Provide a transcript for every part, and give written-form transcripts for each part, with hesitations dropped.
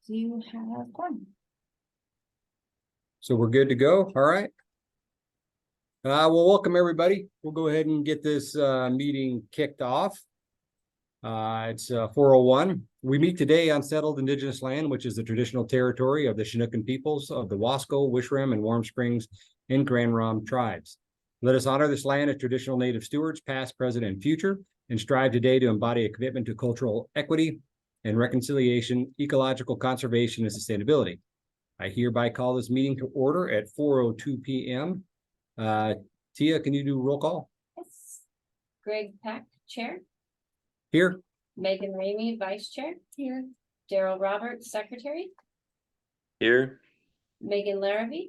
Do you have one? So we're good to go. All right. Well, welcome everybody. We'll go ahead and get this meeting kicked off. It's 4:01. We meet today on settled indigenous land, which is the traditional territory of the Chinookan peoples of the Wasco, Wishram, and Warm Springs and Grand Ronde tribes. Let us honor this land as traditional native stewards, past, present, and future, and strive today to embody a commitment to cultural equity and reconciliation, ecological conservation, and sustainability. I hereby call this meeting to order at 4:02 p.m. Tia, can you do roll call? Yes. Greg Pack, Chair. Here. Megan Ramey, Vice Chair. Here. Daryl Roberts, Secretary. Here. Megan Larrabee.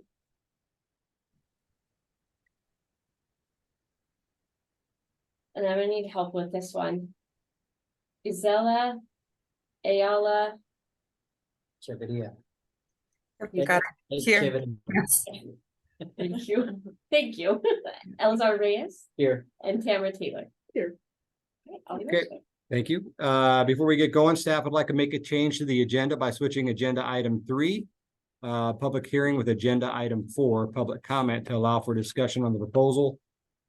And I'm gonna need help with this one. Isela Ayala. Cheveria. You got it here. Yes. Thank you. Thank you. Elzar Reyes Here. and Tamara Taylor. Here. Okay. Thank you. Before we get going, staff would like to make a change to the agenda by switching agenda item 3, public hearing, with agenda item 4, public comment, to allow for discussion on the proposal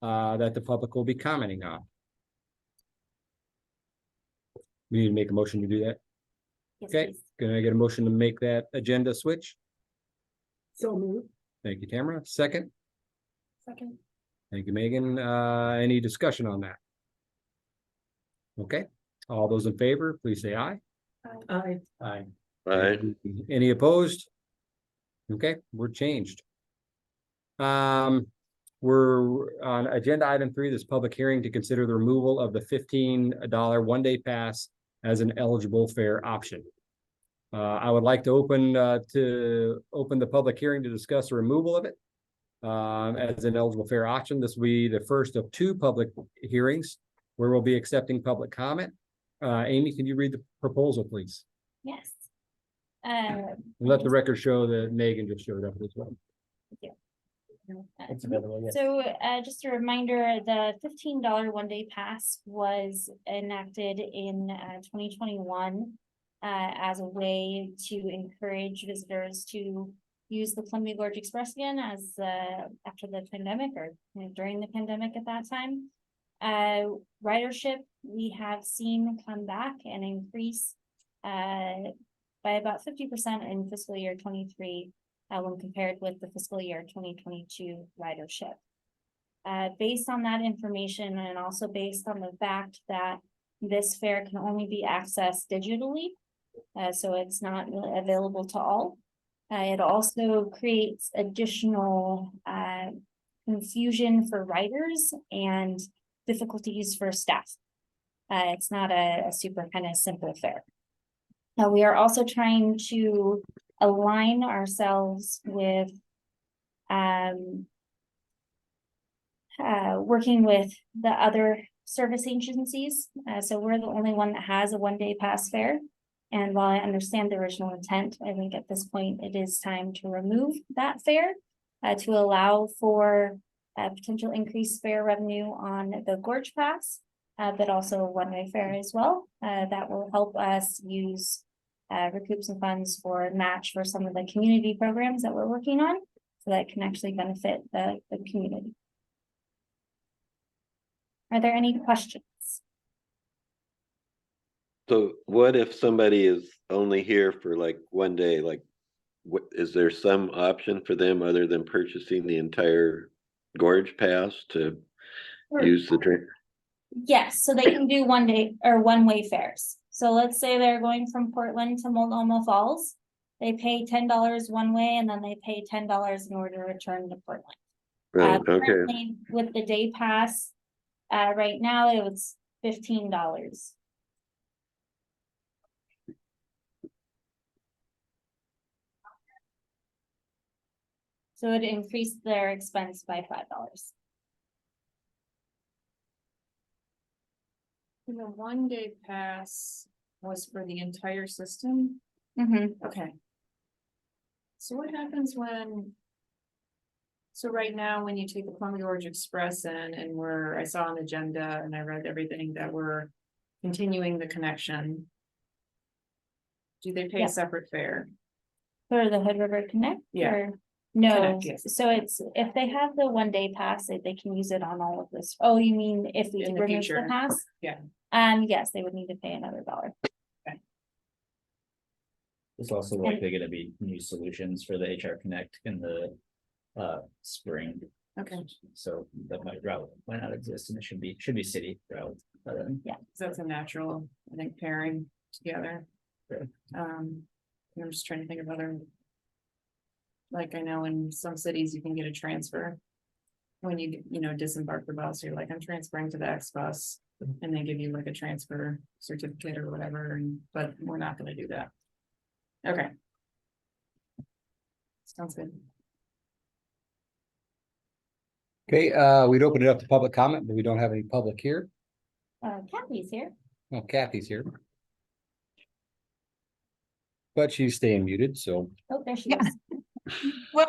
that the public will be commenting on. We need to make a motion to do that. Yes, Okay. please. Can I get a motion to make that agenda switch? So moved. Thank you, Tamara. Second. Second. Thank you, Megan. Any discussion on that? Okay. All those in favor, please say aye. Aye. Aye. Aye. Any opposed? Okay, we're changed. We're on agenda item 3, this public hearing to consider the removal of the $15 one-day pass as an eligible fare option. I would like to open the public hearing to discuss the removal of it as an eligible fare option. This will be the first of 2 public hearings where we'll be accepting public comment. Amy, can you read the proposal, please? Yes. Let the record show that Megan just showed up as well. That's another one, yes. So just a reminder, the $15 one-day pass was enacted in 2021 as a way to encourage visitors to use the Columbia Gorge Express again as after the pandemic, or during the pandemic at that time. Ridership we have seen come back and increase by about 50% in fiscal year 23 when compared with the fiscal year 2022 ridership. Based on that information, and also based on the fact that this fare can only be accessed digitally, so it's not really available to all. It also creates additional confusion for riders and difficulties for staff. It's not a super kind of simple fare. Now, we are also trying to align ourselves with working with the other service agencies. So we're the only one that has a one-day pass fare. And while I understand the original intent, I think at this point it is time to remove that fare to allow for potential increased fare revenue on the Gorge Pass, but also one-way fare as well. That will help us recoup some funds for match for some of the community programs that we're working on, so that can actually benefit the community. Are there any questions? So what if somebody is only here for like one day? Like, what is there some option for them other than purchasing the entire Gorge Pass to use the train? Yes, so they can do one-day or one-way fares. So let's say they're going from Portland to Multnomah Falls. They pay $10 one way, and then they pay $10 in order to return to Portland. Right, okay. Currently, with the day pass, right now it was $15. So it increased their expense by $5. The one-day pass was for the entire system? Mm-hmm. Okay. So what happens when? So right now, when you take the Columbia Gorge Express in, and I saw an agenda and I read everything that we're continuing the connection. Do they pay a Yeah. separate fare? For the Hood River Connect? Yeah. or- No, Connect, yes. so it's, if they have the 1 day pass, they can use it on all of this. Oh, you mean if we In do the remove the future. pass? Yeah. Yes, they would need to pay another $1. It's also likely gonna be new solutions for the HR Connect in the spring. Okay, So that route might not exist and it should be city route. so that's a natural, I think, pairing together. Sure. I'm just trying to think of other. Like I know in some cities you can get a transfer. When you disembark the bus, you're like, I'm transferring to the X bus. And they give you like a transfer certificate or whatever, but we're not gonna do that. Okay. Sounds good. Okay, we'd open it up to public comment, but we don't have any public here. Kathy's here. Oh, Kathy's here. But she's staying muted, so. Oh, there she Yeah. is. Well,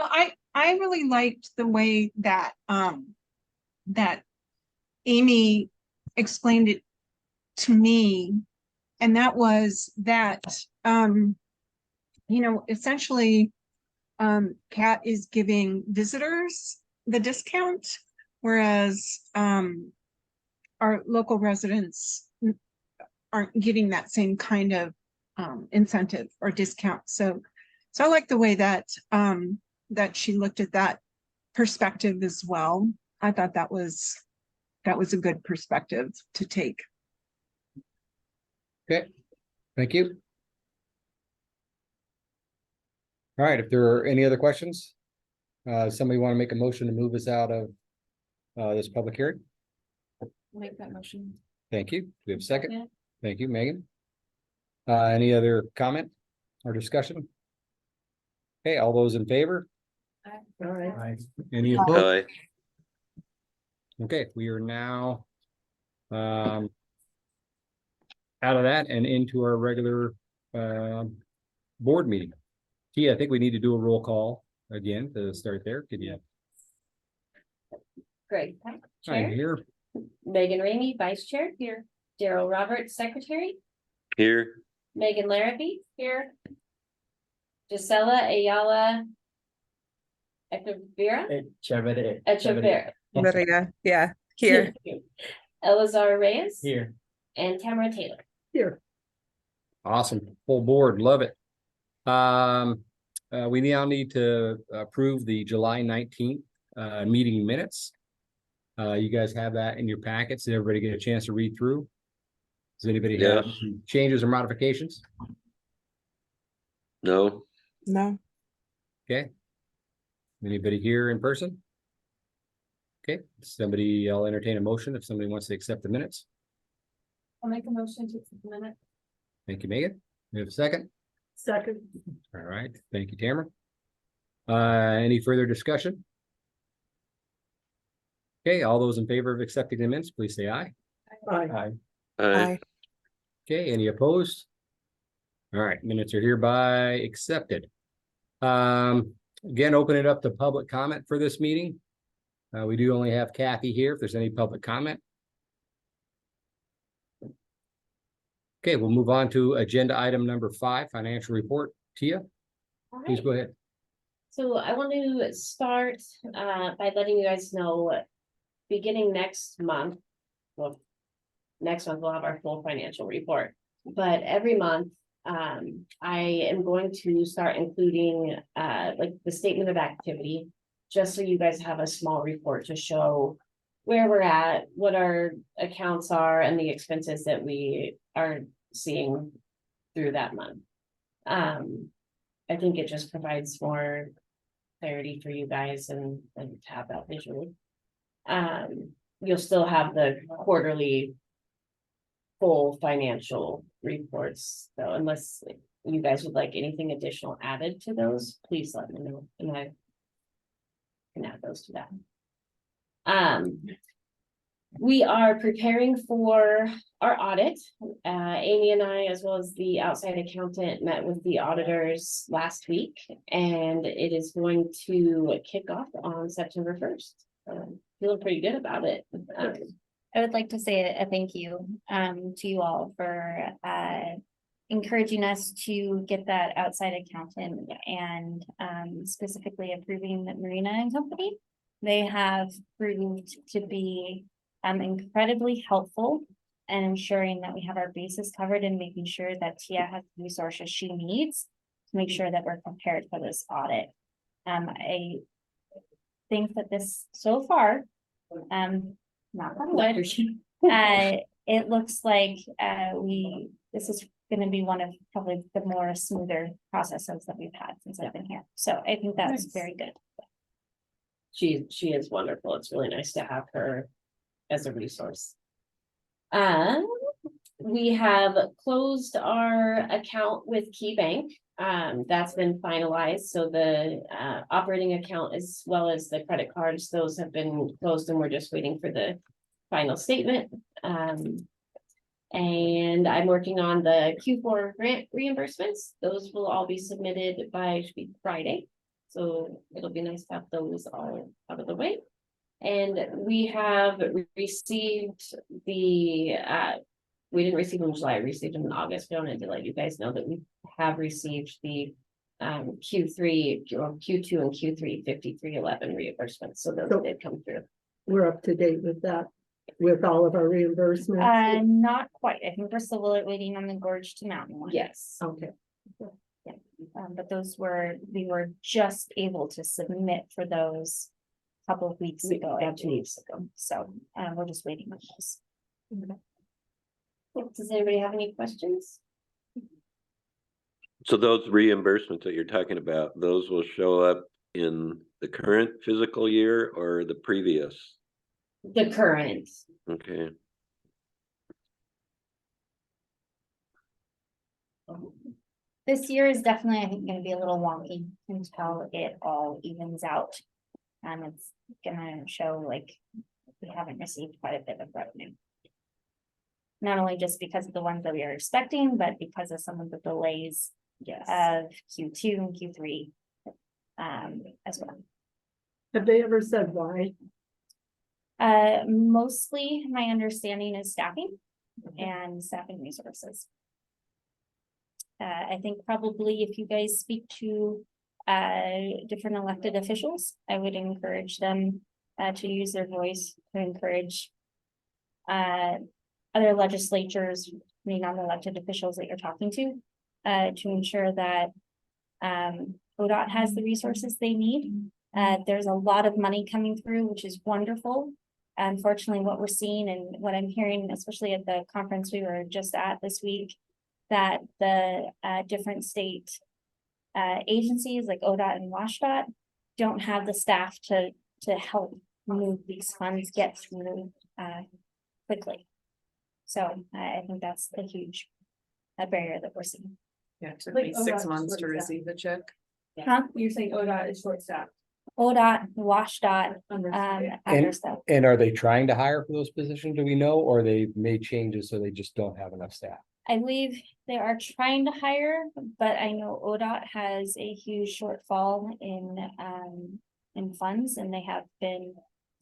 I really liked the way that that Amy explained it to me. And that was that essentially Cat is giving visitors the discount, whereas our local residents aren't getting that same kind of incentive or discount. So I like the way that that she looked at that perspective as well. I thought that was a good perspective to take. Okay, thank you. All right, if there are any other questions, somebody want to make a motion to move us out of this public hearing? Make that motion. Thank you. Do we have a second? Thank you, Megan. Any other comment or discussion? Okay, all those in favor? Any opposed? Aye. Okay, we are now out of that and into our regular board meeting. Tia, I think we need to do a roll call again to start there. Can you? Greg, I'm Chair, here. Megan Ramey, Vice Chair, here, Daryl Roberts, Secretary, Here, Megan Larrabee, here. Gisela Ayala. Echeverria, Echeverria. Yeah, here. Elazar Reyes, Here. and Tamara Taylor. Awesome, full board, love it. We now need to approve the July 19th meeting minutes. You guys have that in your packets. Did everybody get a chance to read through? Does anybody have Yes. some changes or modifications? no, No, Okay. Anybody here in person? Okay, somebody, I'll entertain a motion if somebody wants to accept the minutes. I'll make a motion to accept the minute. Thank you, Megan. We have a second? Second. All right, thank you, Tamara. Any further discussion? Okay, all those in favor of accepting the minutes, please say aye. Aye. aye, Okay, any opposed? All right, minutes are hereby accepted. Again, open it up to public comment for this meeting. We do only have Kathy here if there's any public comment. Okay, we'll move on to agenda item number 5, financial report. Tia, All please right. go ahead. So I want to start by letting you guys know, beginning next month. Well, next month we'll have our full financial report, but every month I am going to start including like the statement of activity, just so you guys have a small report to show where we're at, what our accounts are, and the expenses that we are seeing through that month. I think it just provides more clarity for you guys and to have that visually. You'll still have the quarterly full financial reports, though, unless you guys would like anything additional added to those, please let me know, and I can add those to that. We are preparing for our audit. Amy and I, as well as the outside accountant, met with the auditors last week, and it is going to kick off on September 1st. Feeling pretty good about it. I would like to say a thank you to you all for encouraging us to get that outside accountant and specifically approving the Marina and Company. They have proved to be incredibly helpful and ensuring that we have our bases covered and making sure that Tia has the resources she needs to make sure that we're prepared for this audit. I think that this so far, not on wood, it looks like this is gonna be one of probably the more smoother processes that we've had since I've been here. So I think that's Nice. very good. She is wonderful. It's really nice to have her as a resource. We have closed our account with Key Bank. That's been finalized, so the operating account as well as the credit cards, those have been closed and we're just waiting for the final statement. And I'm working on the Q4 grant reimbursements. Those will all be submitted by should be Friday. So it'll be nice to have those all out of the way. And we have received the, we didn't receive them in July, I received them in August. We wanted to let you guys know that we have received the Q3 or Q2 and Q3 5311 reimbursements. So those So- did come through. We're up to date with that, with all of our reimbursements. Not quite. I think we're still waiting on the Gorge to Mountain one. Yes. Okay, But we were just able to submit for those a couple of weeks ago, About 2 weeks ago. So, we're just waiting on those. Does anybody have any questions? So those reimbursements that you're talking about, those will show up in the current physical year or the previous? The current. Okay, This year is definitely, I think, gonna be a little wonky until it all evens out. It's gonna show like we haven't received quite a bit of revenue. Not only just because of the ones that we are expecting, but because of some of the delays Yes. of Q2 and Q3. As well. have they ever said why? Mostly my understanding is staffing and staffing resources. I think probably if you guys speak to different elected officials, I would encourage them to use their voice to encourage other legislatures, non-elected officials that you're talking to ensure that ODOT has the resources they need. There's a lot of money coming through, which is wonderful. Unfortunately, what we're seeing and what I'm hearing, especially at the conference we were just at this week, that the different state agencies like ODOT and WashDOT don't have the staff to help move these funds get through quickly. So I think that's a huge barrier that we're seeing. Yeah, it took Like, me oh, 6 that's months what to is that? receive the check. Huh? You're saying ODOT is short staffed. ODOT, WashDOT, other stuff. And are they trying to hire for those positions, do we know, or they made changes so they just don't have enough staff? I believe they are trying to hire, but I know ODOT has a huge shortfall in funds, and they have been,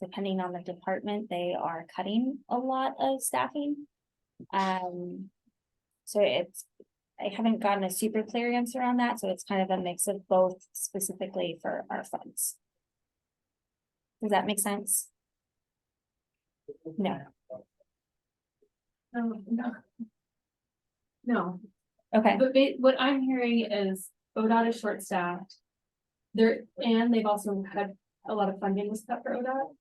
depending on the department, they are cutting a lot of staffing. So I haven't gotten a super clear answer on that, so it's kind of a mix of both specifically for our funds. Does that make sense? No, No. No, okay, but what I'm hearing is ODOT is short staffed. And they've also had a lot of funding was cut for ODOT.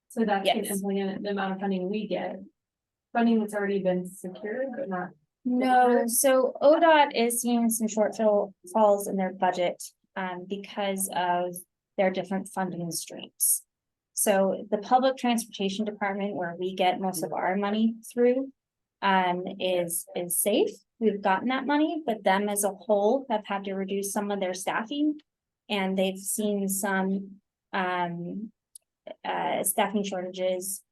So that's been Yes. implemented, the amount of funding we get. Funding that's already been secured, but not. no, so ODOT is seeing some falls in their budget, because of their different funding streams. So the public transportation department, where we get most of our money through, is safe. We've gotten that money, but them as a whole have had to reduce some of their staffing. And they've seen some staffing shortages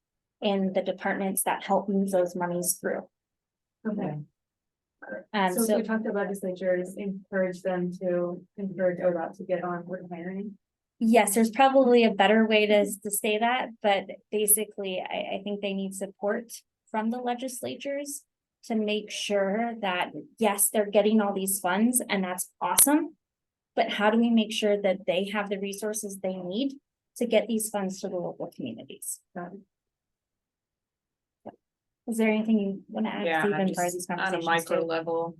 in the departments that help move those monies through. Okay. So So we talked to legislatures, encourage them to encourage ODOT to get on with hiring. yes, there's probably a better way to say that, but basically, I think they need support from the legislatures to make sure that, yes, they're getting all these funds and that's awesome. But how do we make sure that they have the resources they need to get these funds to the local communities? Is there anything you want to add, Yeah, Stephen, for just these on a conversations micro too? level,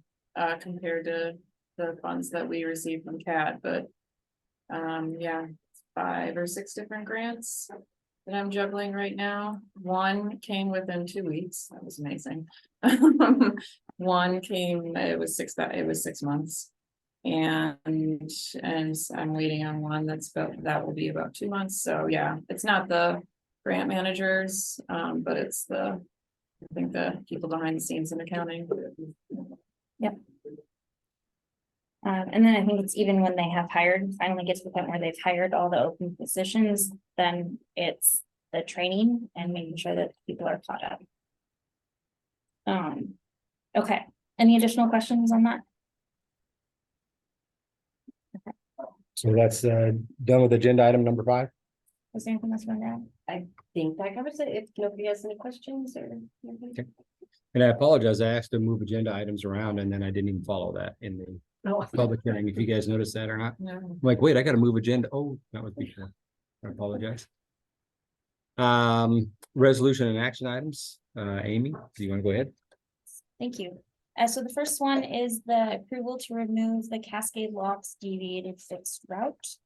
compared to the funds that we received from CAT, but. Yeah, 5 or 6 different grants that I'm juggling right now. One came within 2 weeks. That was amazing. One came, it was 6 months. And I'm waiting on one that will be about 2 months. So yeah, it's not the grant managers, but it's I think the people behind the scenes in accounting. And then I think it's even when they have hired, finally get to the point where they've hired all the open positions, then it's the training and making sure that people are caught up. Okay, any additional questions on that? So that's done with agenda item number 5. Is there anything else you want to add? I think that covers it. If nobody has any questions or. Okay. And I apologize, I asked to move agenda items around and then I didn't even follow that in the public hearing, if you guys noticed that or not. No. I'm like, wait, I gotta move agenda. Oh, that was before. I apologize. Resolution and action items. Amy, do you want to go ahead? Thank you. So the first one is the approval to remove the Cascade Locks deviated fixed route.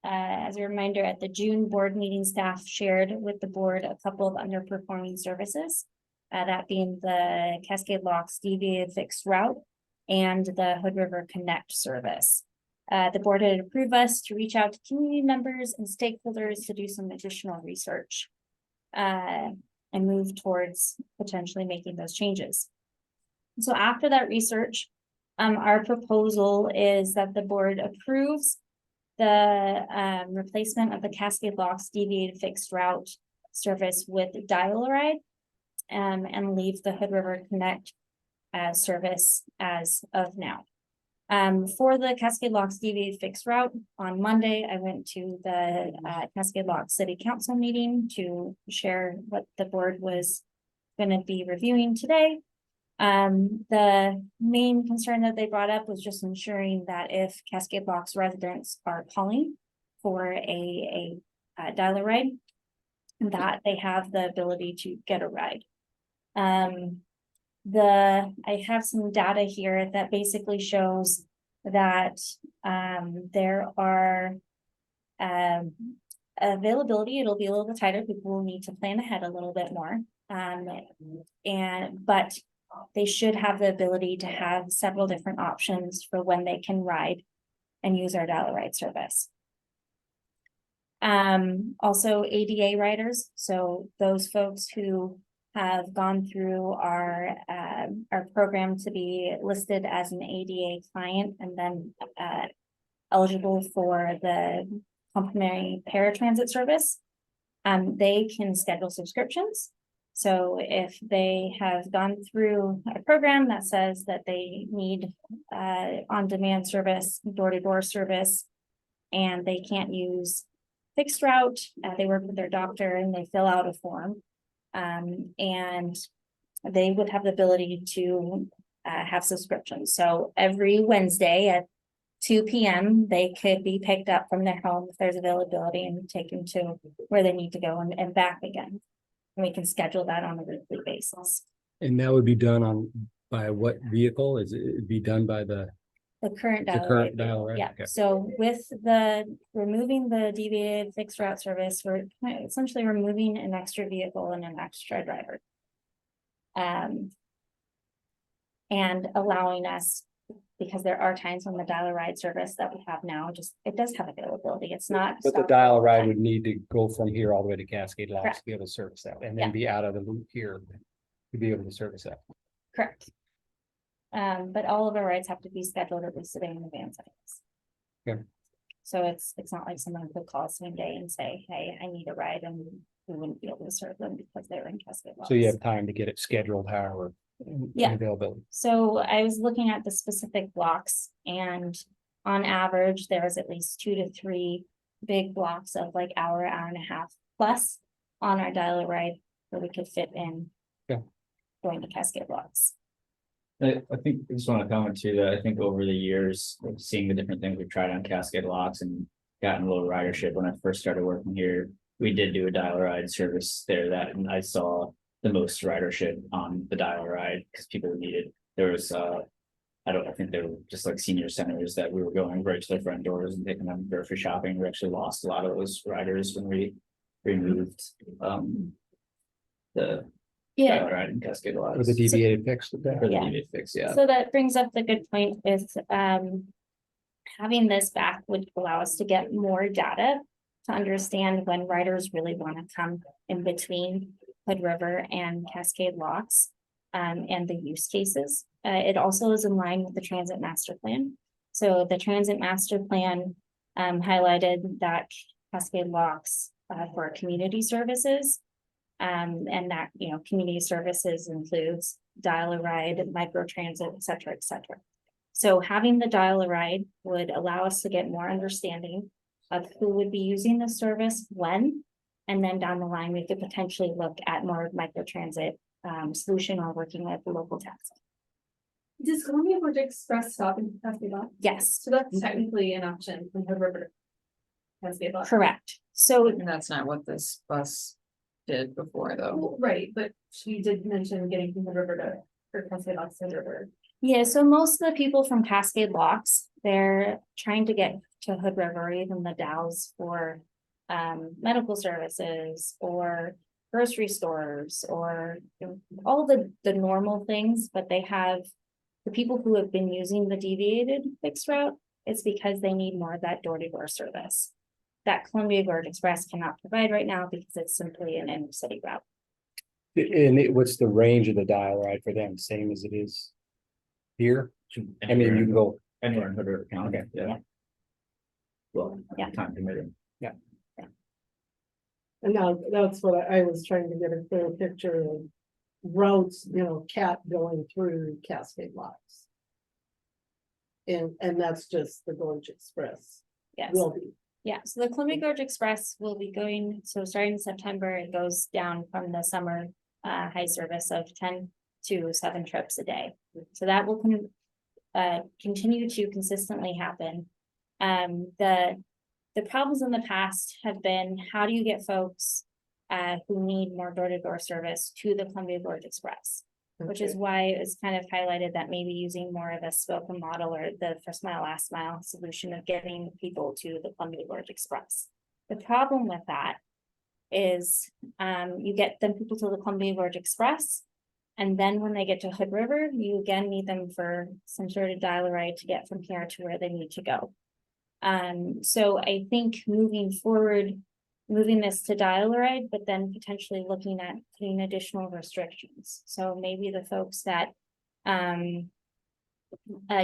As a reminder, at the June board meeting, staff shared with the board a couple of underperforming services. That being the Cascade Locks deviated fixed route and the Hood River Connect service. The board had approved us to reach out to community members and stakeholders to do some additional research and move towards potentially making those changes. So after that research, our proposal is that the board approves the replacement of the Cascade Locks deviated fixed route service with dial-a-ride and leave the Hood River Connect service as of now. For the Cascade Locks deviated fixed route, on Monday, I went to the Cascade Locks City Council meeting to share what the board was going to be reviewing today. The main concern that they brought up was just ensuring that if Cascade Locks residents are calling for a dial-a-ride, that they have the ability to get a ride. I have some data here that basically shows that there are availability. It'll be a little bit tighter. People will need to plan ahead a little bit more. But they should have the ability to have several different options for when they can ride and use our dial-a-ride service. Also ADA riders, so those folks who have gone through our program to be listed as an ADA client and then eligible for the complimentary paratransit service. They can schedule subscriptions. So if they have gone through a program that says that they need on-demand service, door-to-door service, and they can't use fixed route, they work with their doctor and they fill out a form. And they would have the ability to have subscriptions. So every Wednesday at 2 p.m. they could be picked up from their home if there's availability and taken to where they need to go and back again. And we can schedule that on a weekly basis. And that would be done by what vehicle? Is it be done by the current current dial-a-ride? dial-a-ride? Yeah, Okay. so with the removing the deviated fixed route service, we're essentially removing an extra vehicle and an extra driver. And allowing us, because there are times when the dial-a-ride service that we have now, it does have availability. It's not. But the dial-a-ride would need to go from here all the way to Cascade Locks Correct. to be able to service that, and Yeah. then be out of the loop here to be able to service that. Correct. But all of our rides have to be scheduled at least a day in advance. Okay. So it's not like someone could call us one day and say, hey, I need a ride, and we wouldn't be able to serve them because they're in Cascade Locks. So you have time to get it scheduled, however. Yeah. Availability. So I was looking at the specific blocks, and on average, there was at least 2 to 3 big blocks of like hour and a half plus on our dial-a-ride where we could fit in. Yeah. Going to Cascade Locks. I think I just want to comment too, that I think over the years, like, seeing the different things we've tried on Cascade Locks and gotten a little ridership when I first started working here, we did do a dial ride service there that, and I saw the most ridership on the dial ride because people needed, there was, I think they were just like senior centers that we were going right to their front doors and taking them grocery shopping. We actually lost a lot of those riders when we removed, the Yeah, dial ride and Cascade Locks. Or the deviated fix with For that. the Yeah. deviated fix, yeah. so that brings up the good point is, having this back would allow us to get more data to understand when riders really want to come in between Hood River and Cascade Locks, and the use cases. It also is in line with the transit master plan. So the transit master plan, highlighted that Cascade Locks, for community services. And that, you know, community services includes dial-a-ride, micro transit, et cetera, et cetera. So having the dial-a-ride would allow us to get more understanding of who would be using the service, when, and then down the line, we could potentially look at more micro transit solution or working with the local taxi. Does Columbia Gorge Express stop in Cascade Locks? Yes, So that's technically an option from Hood River. to Cascade Locks. correct. So And that's not what this bus did before, though. Well, right, but she did mention getting from Hood River to, or Cascade Locks to Hood River. yeah, so most of the people from Cascade Locks, they're trying to get to Hood River, even the Dows for medical services or grocery stores or, you know, all the normal things, but they have the people who have been using the deviated fixed route, it's because they need more of that door-to-door service that Columbia Gorge Express cannot provide right now because it's simply an inner city route. What's the range of the dial ride for them? Same as it is here? I mean, you can go, Anywhere in Hood River County, Yeah. yeah. Well, Yeah. time committed. And now that's what I was trying to get a clear picture of roads, you know, cat going through Cascade Locks. And that's just the Gorge Express Yes. will be. Yeah, so the Columbia Gorge Express will be going, so starting in September, it goes down from the summer high service of 10 to 7 trips a day. So that will continue to consistently happen. The problems in the past have been, how do you get folks who need more door-to-door service to the Columbia Gorge Express? Which is why it's kind of highlighted that maybe using more of a spoken model or the first mile, last mile solution of getting people to the Columbia Gorge Express. The problem with that is you get them people to the Columbia Gorge Express. And then when they get to Hood River, you again need them for some sort of dial-a-ride to get from here to where they need to go. So I think moving forward, moving this to dial-a-ride, but then potentially looking at putting additional restrictions. So maybe the folks that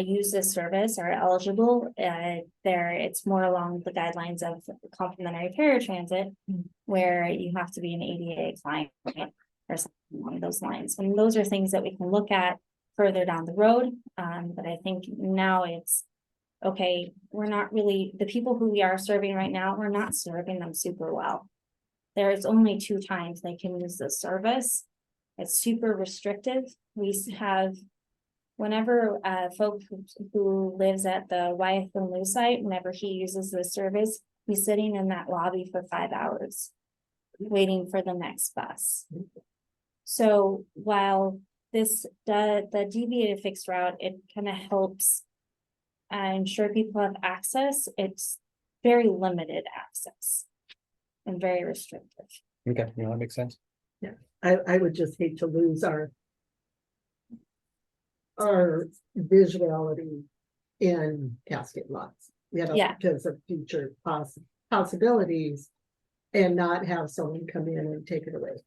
use this service are eligible, it's more along the guidelines of complimentary paratransit, where you have to be an ADA client or something along those lines. And those are things that we can look at further down the road. But I think now it's, okay, we're not really, the people who we are serving right now, we're not serving them super well. There's only 2 times they can use the service. It's super restrictive. We have, whenever folk who lives at the Wyeth and Lou site, whenever he uses the service, he's sitting in that lobby for 5 hours, waiting for the next bus. So while the deviated fixed route, it kind of helps ensure people have access, it's very limited access and very restrictive. okay, you know, that makes sense. I would just hate to lose our visuality in Cascade Locks, you know, Yeah. because of future possibilities and not have someone come in and take it away.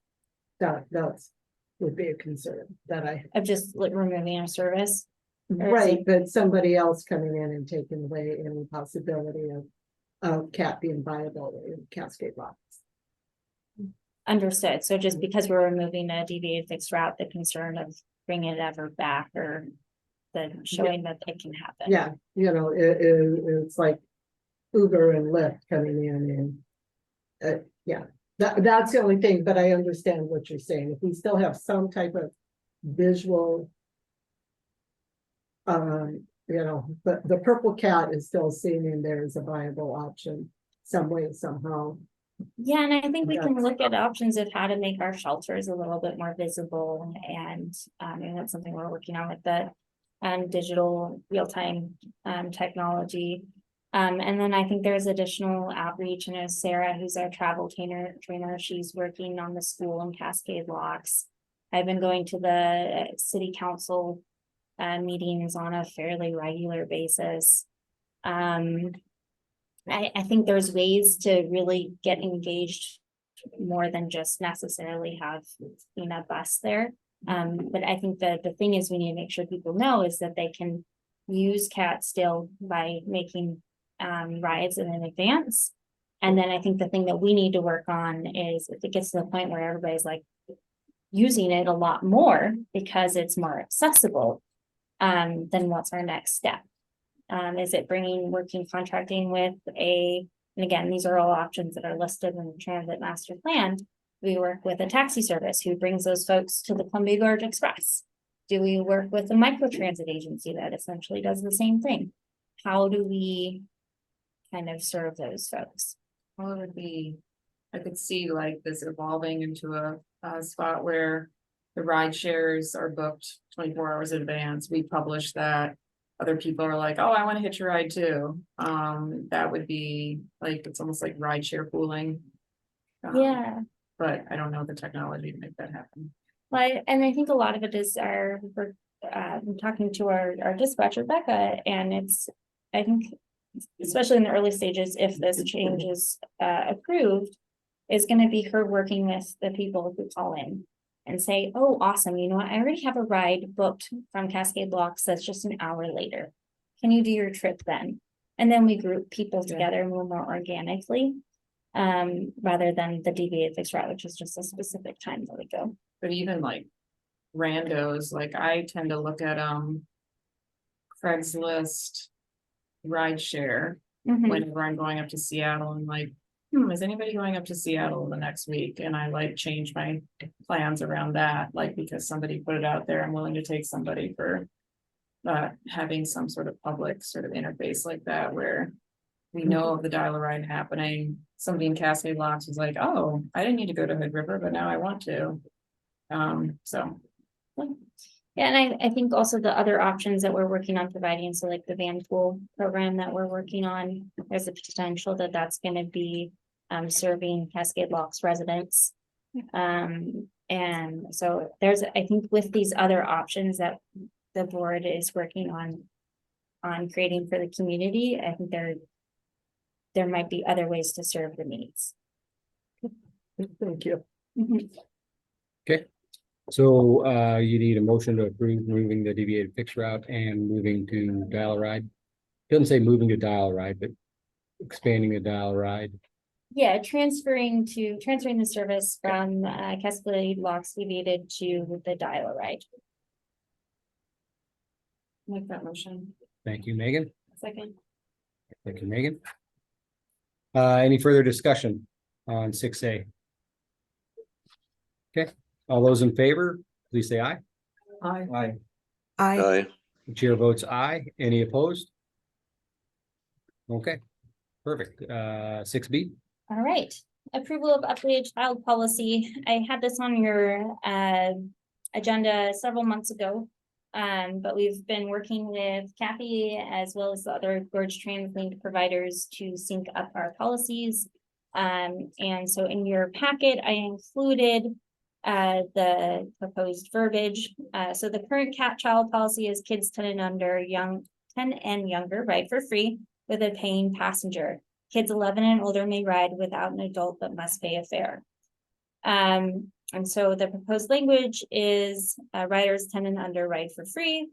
That's would be a concern that I, Of just like removing a service. right, but somebody else coming in and taking away any possibility of cat being viable in Cascade Locks. Understood. So just because we're removing a deviated fixed route, the concern of bringing it ever back or the showing that it can happen. Yeah, you know, it's like Uber and Lyft coming in and, yeah, that's the only thing, but I understand what you're saying. If we still have some type of visual You know, but the purple cat is still seen in there as a viable option, some way, somehow. Yeah, and I think we can That's- look at options of how to make our shelters a little bit more visible and that's something we're working on with the digital real-time technology. And then I think there's additional outreach, and as Sarah, who's our travel trainer, she's working on the school and Cascade Locks. I've been going to the city council meetings on a fairly regular basis. I think there's ways to really get engaged more than just necessarily have, you know, bus there. But I think that the thing is we need to make sure people know is that they can use CAT still by making rides in advance. And then I think the thing that we need to work on is if it gets to the point where everybody's like using it a lot more because it's more accessible, then what's our next step? Is it working contracting with and again, these are all options that are listed in the transit master plan. We work with a taxi service who brings those folks to the Columbia Gorge Express. Do we work with a microtransit agency that essentially does the same thing? How do we kind of serve those folks? Well, it would be, I could see like this evolving into a spot where the ride shares are booked 24 hours in advance. We publish that. Other people are like, oh, I want to hitch a ride too. That would be like, it's almost like ride share pooling. Yeah. But I don't know the technology to make that happen. Well, and I think a lot of it is we're talking to our dispatcher, Becca, and I think, especially in the early stages, if this change is approved, is going to be her working with the people who call in and say, oh, awesome, you know what, I already have a ride booked from Cascade Locks that's just an hour later. Can you do your trip then? And then we group people together more organically, rather than the deviated fixed route, which is just a specific time that we go. But even like randos, like I tend to look at Craigslist ride share whenever I'm going up to Seattle and like, is anybody going up to Seattle the next week? And I like change my plans around that, like because somebody put it out there, I'm willing to take somebody for having some sort of public sort of interface like that where we know of the dial-a-ride happening. Somebody in Cascade Locks was like, oh, I didn't need to go to Hood River, but now I want to. So. Yeah, and I think also the other options that we're working on providing, so like the van pool program that we're working on, there's a potential that that's going to be serving Cascade Locks residents. And so there's, I think with these other options that the board is working on creating for the community, I think there might be other ways to serve the needs. Thank you. Okay. So you need a motion to approve moving the deviated fixed route and moving to dial-a-ride. Doesn't say moving to dial-a-ride, but expanding the dial-a-ride. Yeah, transferring the service from Cascade Locks deviated to the dial-a-ride. Make that motion. Thank you, Megan. Second. Thank you, Megan. Any further discussion on 6A? Okay, all those in favor, please say aye. Aye. Aye. The chair votes aye. Any opposed? Okay, perfect. 6B. All right, approval of updated child policy. I had this on your agenda several months ago. But we've been working with Kathy as well as the other Gorge TransLink providers to sync up our policies. And so in your packet, I included the proposed verbiage. So the current CAT child policy is kids 10 and younger ride for free with a paying passenger. Kids 11 and older may ride without an adult but must pay a fare. And so the proposed language is riders 10 and under ride for free.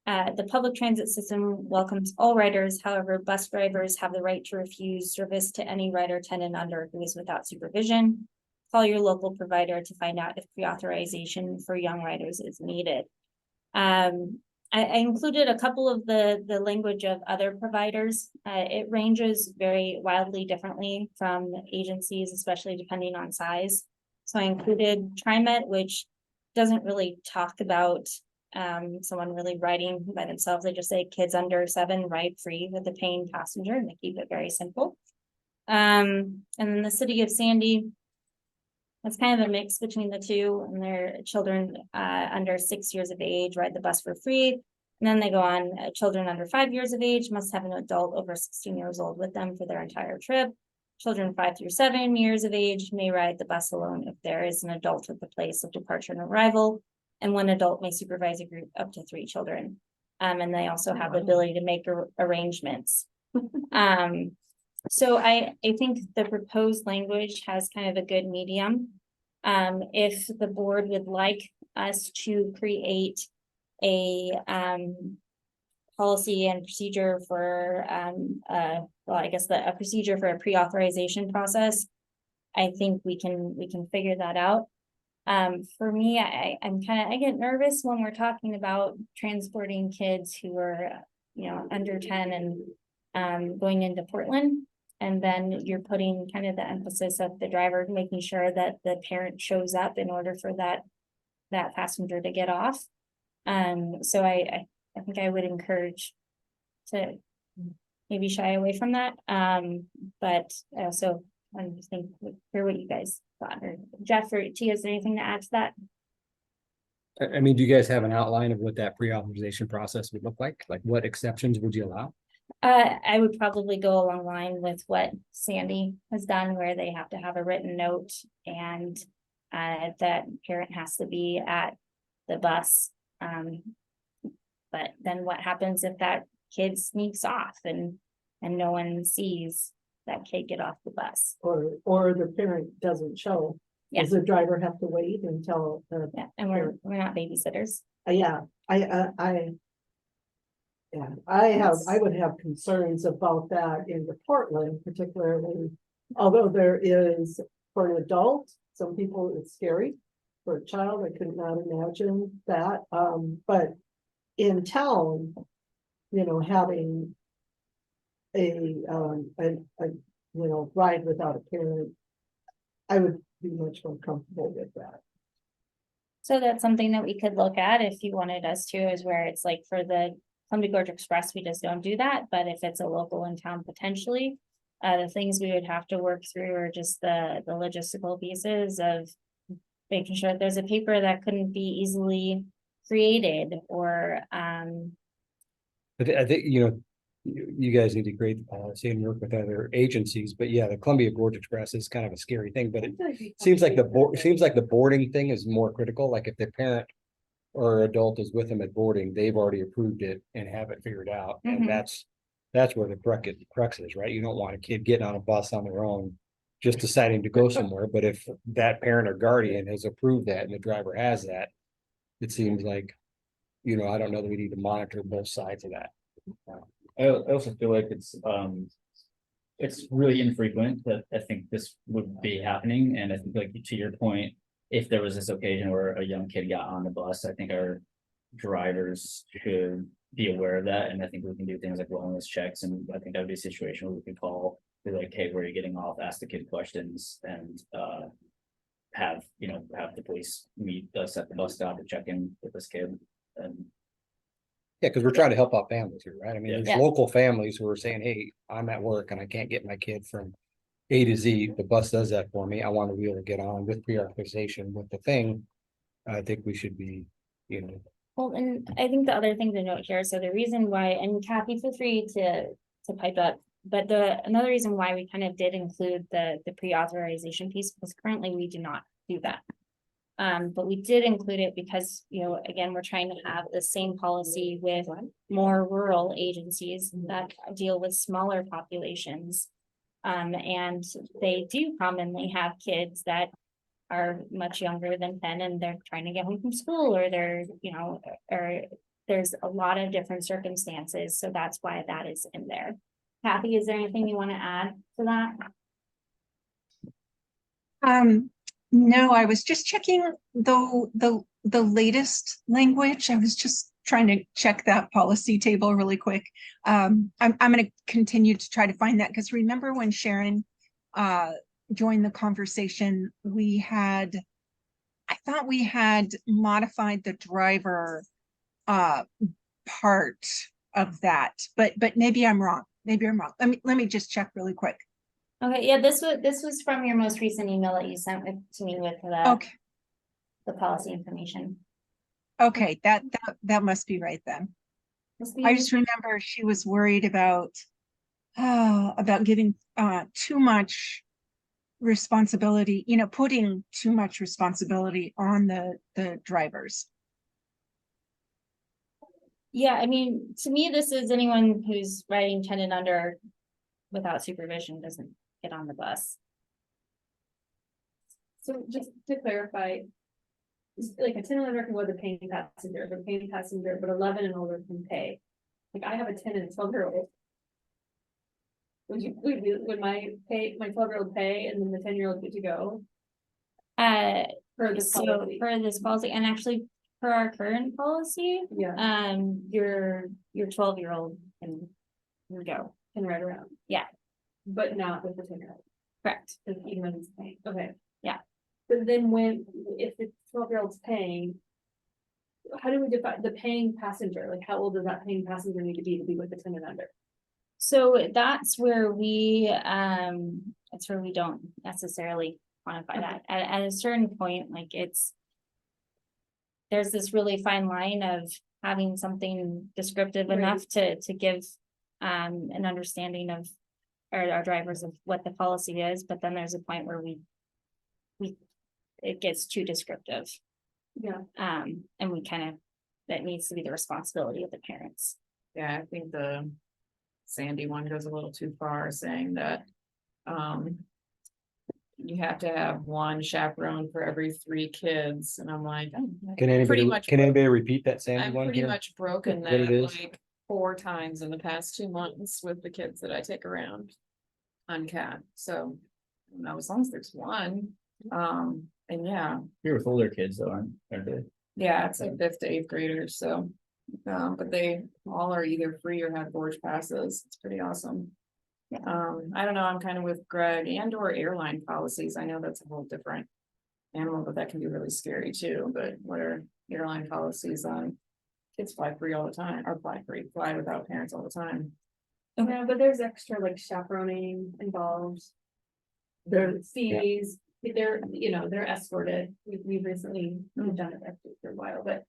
The public transit system welcomes all riders. However, bus drivers have the right to refuse service to any rider 10 and under who is without supervision. Call your local provider to find out if pre-authorization for young riders is needed. I included a couple of the language of other providers. It ranges very wildly differently from agencies, especially depending on size. So I included TriMet, which doesn't really talk about someone really riding by themselves, they just say kids under 7 ride free with a paying passenger, and they keep it very simple. And then the city of Sandy, it's kind of a mix between the two, and their children under 6 years of age ride the bus for free. And then they go on, children under 5 years of age must have an adult over 16 years old with them for their entire trip. Children 5 through 7 years of age may ride the bus alone if there is an adult at the place of departure and arrival. And one adult may supervise a group up to 3 children. And they also have the ability to make arrangements. So I think the proposed language has kind of a good medium. If the board would like us to create a policy and procedure for well, I guess a procedure for a pre-authorization process, I think we can figure that out. For me, I get nervous when we're talking about transporting kids who are, under 10 and going into Portland. And then you're putting kind of the emphasis of the driver, making sure that the parent shows up in order for that passenger to get off. So I think I would encourage to maybe shy away from that. But I also think hear what you guys thought. Or Jeff or Tia, is there anything to add to that? I mean, do you guys have an outline of what that pre-authorization process would look like? Like what exceptions would you allow? I would probably go along line with what Sandy has done, where they have to have a written note and that parent has to be at the bus. But then what happens if that kid sneaks off and no one sees that kid get off the bus? Or the parent doesn't show. Yeah. Does the driver have to wait until? Yeah, and we're not babysitters. I would have concerns about that in the Portland, particularly, although there is, for an adult, some people, it's scary. For a child, I could not imagine that, but in town, having a ride without a parent, I would be much more comfortable with that. So that's something that we could look at if you wanted us to, is where it's like for the Columbia Gorge Express, we just don't do that. But if it's a local in town, potentially, the things we would have to work through are just the logistical pieces of making sure that there's a paper that couldn't be easily created or But I think, you guys need to create the policy and work with other agencies, but yeah, the Columbia Gorge Express is kind of a scary thing, but it seems like the boarding thing is more critical. Like if the parent or adult is with them at boarding, they've already approved it and have it figured out. And that's where the crux is, right? You don't want a kid getting on a bus on their own, just deciding to go somewhere. But if that parent or guardian has approved that and the driver has that, it seems like, I don't know that we need to monitor both sides of that. I also feel like it's really infrequent that I think this would be happening. And I think, like, to your point, if there was this occasion where a young kid got on the bus, I think our drivers should be aware of that. And I think we can do things like wellness checks. And I think that would be a situation where we could call, be like, hey, where are you getting off? Ask the kid questions and have the police meet us at the bus stop to check in with this kid. And yeah, because we're trying to help out families here, right? I mean, there's Yeah. local families who are saying, hey, I'm at work and I can't get my kid from A to Z. The bus does that for me. I want to be able to get on with pre-authorization with the thing. I think we should be, Well, and I think the other thing to note here, so the reason why, and Kathy, feel free to pipe up, but another reason why we kind of did include the pre-authorization piece, because currently we do not do that. But we did include it because, again, we're trying to have the same policy with more rural agencies that deal with smaller populations. And they do commonly have kids that are much younger than 10 and they're trying to get home from school, or they're, or there's a lot of different circumstances. So that's why that is in there. Kathy, is there anything you want to add to that? No, I was just checking the latest language. I was just trying to check that policy table really quick. I'm going to continue to try to find that, because remember when Sharon joined the conversation, I thought we had modified the driver part of that, but maybe I'm wrong. Maybe I'm wrong. Let me just check really quick. Okay, yeah, this was from your most recent email that you sent to me with Okay, the policy information. okay, that must be right then. I just remember she was worried about giving too much responsibility, putting too much responsibility on the drivers. Yeah, I mean, to me, this is anyone who's riding 10 and under without supervision doesn't get on the bus. So just to clarify. Like a 10 and under can go the paying passenger, but 11 and older can pay. Like I have a 10 and 12-year-old. Would my 12-year-old pay and then the 10-year-old get to go? For this So policy? for this policy, and actually for our current policy, Yeah, your 12-year-old can go. can ride around. Yeah. But not with the 10-year-old, Correct. because even when it's paying, okay. Yeah. But then if the 12-year-old's paying. How do we define the paying passenger? Like, how old does that paying passenger need to be with the 10 and under? So that's where we don't necessarily quantify that. At a certain point, like there's this really fine line of having something descriptive Right. enough to give an understanding of our drivers of what the policy is, but then there's a point where it gets too descriptive. Yeah. And that needs to be the responsibility of the parents. Yeah, I think the Sandy one goes a little too far, saying that, you have to have one chaperone for every 3 kids, and I'm like, pretty much, repeat that Sandy I'm one pretty here? much broken What it that is? like 4 times in the past 2 months with the kids that I take around on CAT, so, as long as there's one, and yeah, You're with older kids though, aren't they? yeah, it's like 5th to 8th graders, so. But they all are either free or have gorge passes. It's pretty awesome. I don't know, I'm kind of with Greg and or airline policies. I know that's a whole different animal, but that can be really scary too. But what are airline policies on kids fly free all the time, or fly without parents all the time? Yeah, but there's extra like chaperoning involved. There, Fees, they're escorted. We've recently done it actually for a while, but.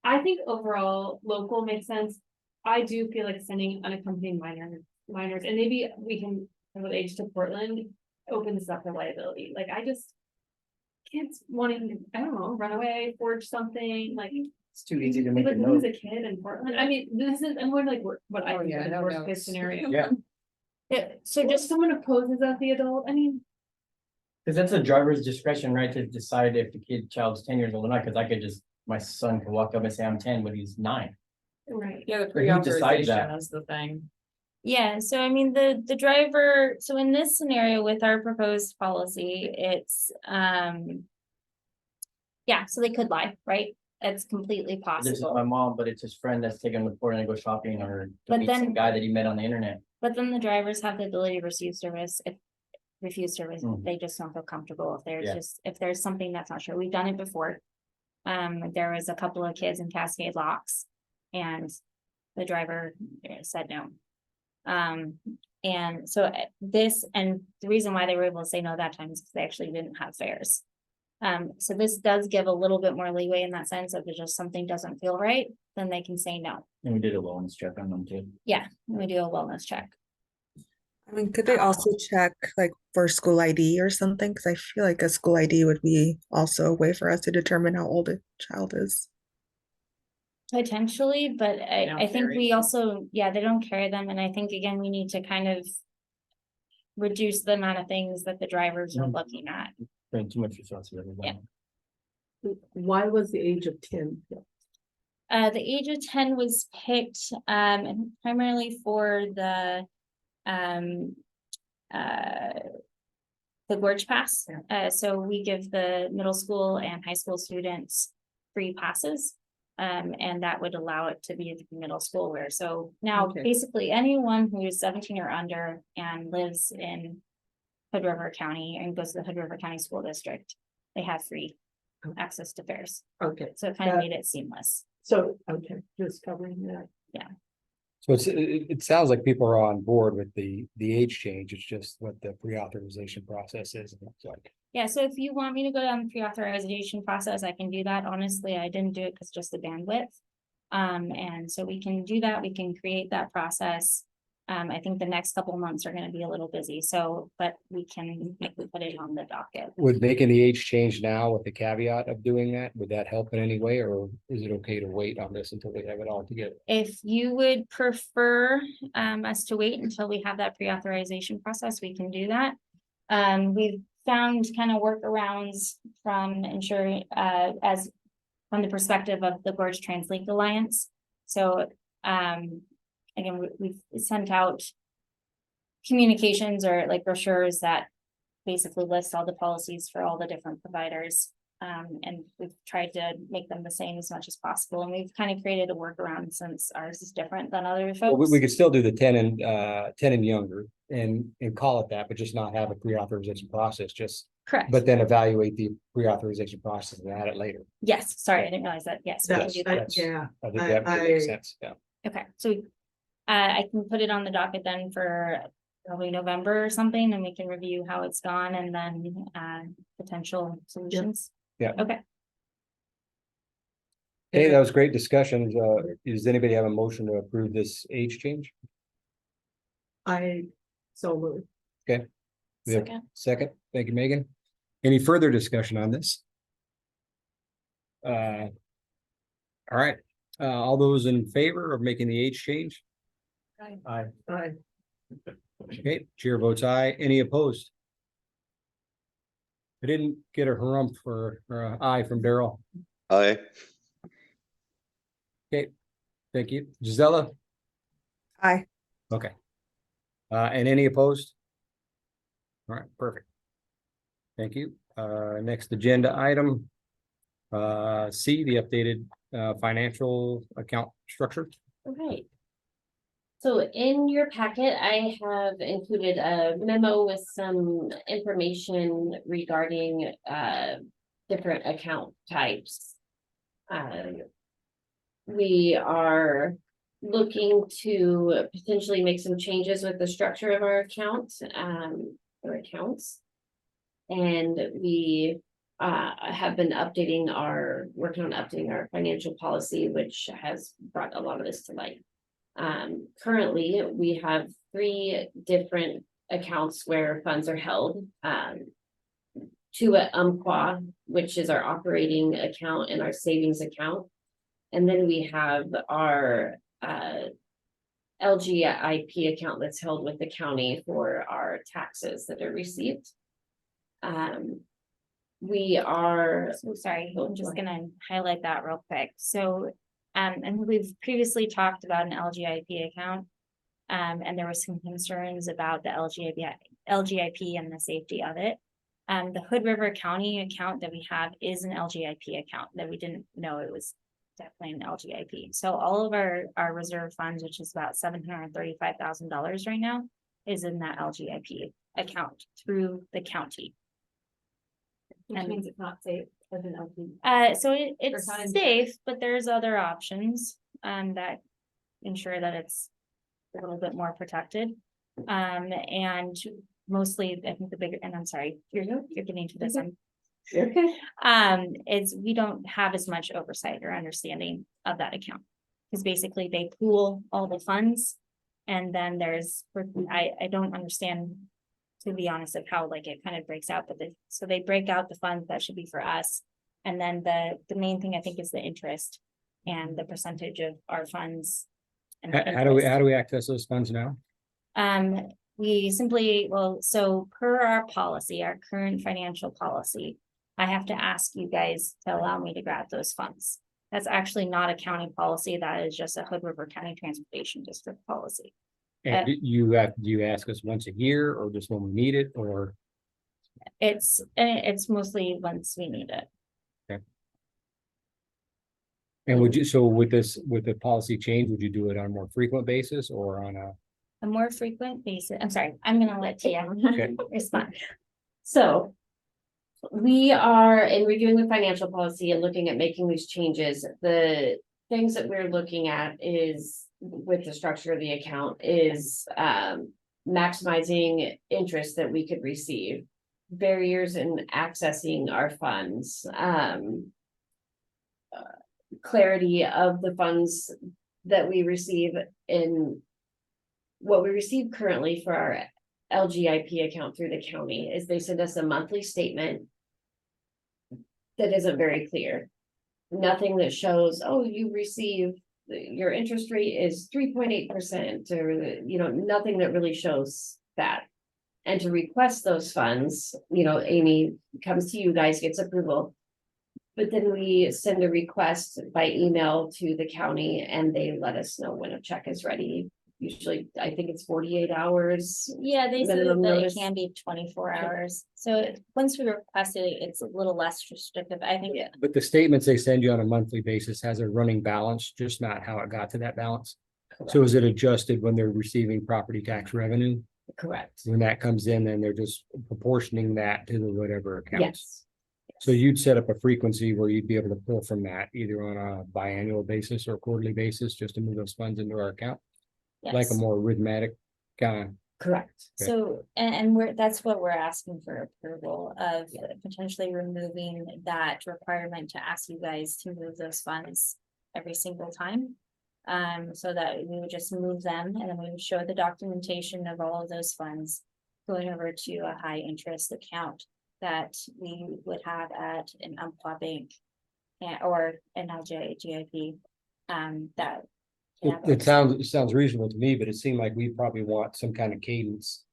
I think overall local makes sense. I do feel like sending unaccompanied minors, and maybe we can, with age to Portland, open this up for liability. Like I just. Kids wanting, I don't know, run away, forge something, like. It's too easy to We make a would lose note. a kid in Portland. I mean, I'm going like what I Oh, think yeah, is the no worst case notes. scenario. Yeah. Yeah, so So just someone opposes as the adult, I mean. Cause that's a driver's discretion, right, to decide if the child's 10 years old or not, cause my son can walk up and say I'm 10, but he's 9. Right. Yeah, the But who decides that? pre-authorization is the thing. yeah, so I mean, the driver, so in this scenario with our proposed policy, it's yeah, so they could lie, right? It's completely This is my possible. mom, but it's his friend that's taking him to Florida to go shopping or to But meet some then- guy that he met on the internet. But then the drivers have the ability to refuse service, Mhm. they just don't feel comfortable if there's Yeah. if there's something that's not sure. We've done it before. There was a couple of kids in Cascade Locks and the driver said no. And so and the reason why they were able to say no that time is because they actually didn't have fares. So this does give a little bit more leeway in that sense, if it's just something doesn't feel right, then they can say no. And we did a wellness check on them too. Yeah, we do a wellness check. I mean, could they also check like for school ID or something? Because I feel like a school ID would be also a way for us to determine how old a child is. Potentially, but don't I think carry we them. also, yeah, they don't carry them, and I think again, we need to kind of. Reduce the amount of things that the drivers are Mhm. looking at. Putting too much responsibility. Yeah. why was the age of 10? The age of 10 was picked, primarily for the gorge pass. So we give the middle school and high school students free passes. And that would allow it to be middle school where, so now Okay. basically anyone who's 17 or under and lives in Hood River County and goes to the Hood River County School District, they have free access to fares. Okay, So it kind of That- made it seamless. So, okay, just covering that. So it sounds like people are on board with the age change. It's just what the pre-authorization process is. And it's like, Yeah, so if you want me to go down the pre-authorization process, I can do that. Honestly, I didn't do it because just the bandwidth. And so we can do that. We can create that process. I think the next couple of months are gonna be a little busy, so, but we can put it on the docket. would making the age change now with the caveat of doing that, would that help in any way, or is it okay to wait on this until we have it all together? If you would prefer us to wait until we have that pre-authorization process, we can do that. We've found kind of workarounds from ensuring as from the perspective of the Gorge Translink Alliance. So again, we've sent out communications or like brochures that basically list all the policies for all the different providers. And we've tried to make them the same as much as possible, and we've kind of created a workaround since ours is different than other Well, folks. we could still do the 10 and younger and call it that, but just not have a pre-authorization process, just, Correct. but then evaluate the pre-authorization process and add it later. Yes, sorry, I didn't realize that. Yes, we can That's, do that. yeah, I think that would make sense, yeah. Okay, so I can put it on the docket then for probably November or something, and we can review how it's gone and then potential solutions. Yeah. Okay, Hey, that was great discussion. Does anybody have a motion to approve this age change? so moved. We have- second. Second, thank you, Megan. Any further discussion on this? All right, all those in favor of making the age change? Aye. Aye. Okay, chair votes aye. Any opposed? I didn't get a harumph or a aye from Daryl. Aye. Okay, thank you. Gisela? Aye. Okay. And any opposed? All right, perfect. Thank you. Next agenda item. C, the updated financial account structure. Okay. So in your packet, I have included a memo with some information regarding different account types. We are looking to potentially make some changes with the structure of our account, or accounts. And we have been working on updating our financial policy, which has brought a lot of this to light. Currently, we have 3 different accounts where funds are held. 2 at Umpqua, which is our operating account and our savings account. And then we have our LGIP account that's held with the county for our taxes that are received. We are, So sorry, I'm just gonna highlight that real quick. So, and we've previously talked about an LGIP account. And there was some concerns about the LGIP and the safety of it. The Hood River County account that we have is an LGIP account that we didn't know it was definitely an LGIP. So all of our reserve funds, which is about $735,000 right now, is in that LGIP account through the county. Which And- means it's not safe as an LP. So it's not in- safe, but there's other options that ensure that it's a little bit more protected. And mostly, I think the bigger, and I'm sorry, you're getting to this, Okay. is we don't have as much oversight or understanding of that account. Because basically they pool all the funds, and then I don't understand, to be honest, of how like it kind of breaks out, but so they break out the funds that should be for us. And then the main thing I think is the interest and the percentage of our funds. And the How do interest. we access those funds now? We simply, so per our policy, our current financial policy, I have to ask you guys to allow me to grab those funds. That's actually not a county policy. That is just a Hood River County Transportation District policy. And do you ask us once a year or just when we need it, or? It's mostly once we need it. And would you, so with the policy change, would you do it on a more frequent basis or on a? more frequent basis. I'm sorry, I'm gonna let Tia Okay. respond. So we are in reviewing the financial policy and looking at making these changes. The things that we're looking at is, with the structure of the account, is maximizing interest that we could receive. Barriers in accessing our funds, clarity of the funds that we receive in what we receive currently for our LGIP account through the county is they send us a monthly statement that isn't very clear. Nothing that shows, oh, you receive, your interest rate is 3.8%, or, nothing that really shows that. And to request those funds, Amy comes to you guys, gets approval. But then we send a request by email to the county and they let us know when a check is ready. Usually, I think it's 48 hours. Yeah, they said Minimum that it notice. can be 24 hours. So once we request it, it's a little less restrictive. I think. Yeah. But the statements they send you on a monthly basis has a running balance, just not how it got to that balance. So is it adjusted when they're receiving property tax revenue? Correct. When that comes in, then they're just proportioning that to the whatever accounts. Yes. So you'd set up a frequency where you'd be able to pull from that either on a biannual basis or quarterly basis, just to move those funds into our account, like a Yes. more arithmetic kind of. Correct. So, and that's what we're asking for approval of, potentially removing that requirement to ask you guys to move those funds every single time. So that we would just move them and then we would show the documentation of all of those funds going over to a high interest account that we would have at an Umpqua bank or an LGIP, that. It sounds reasonable to me, but it seemed like we probably want some kind of cadence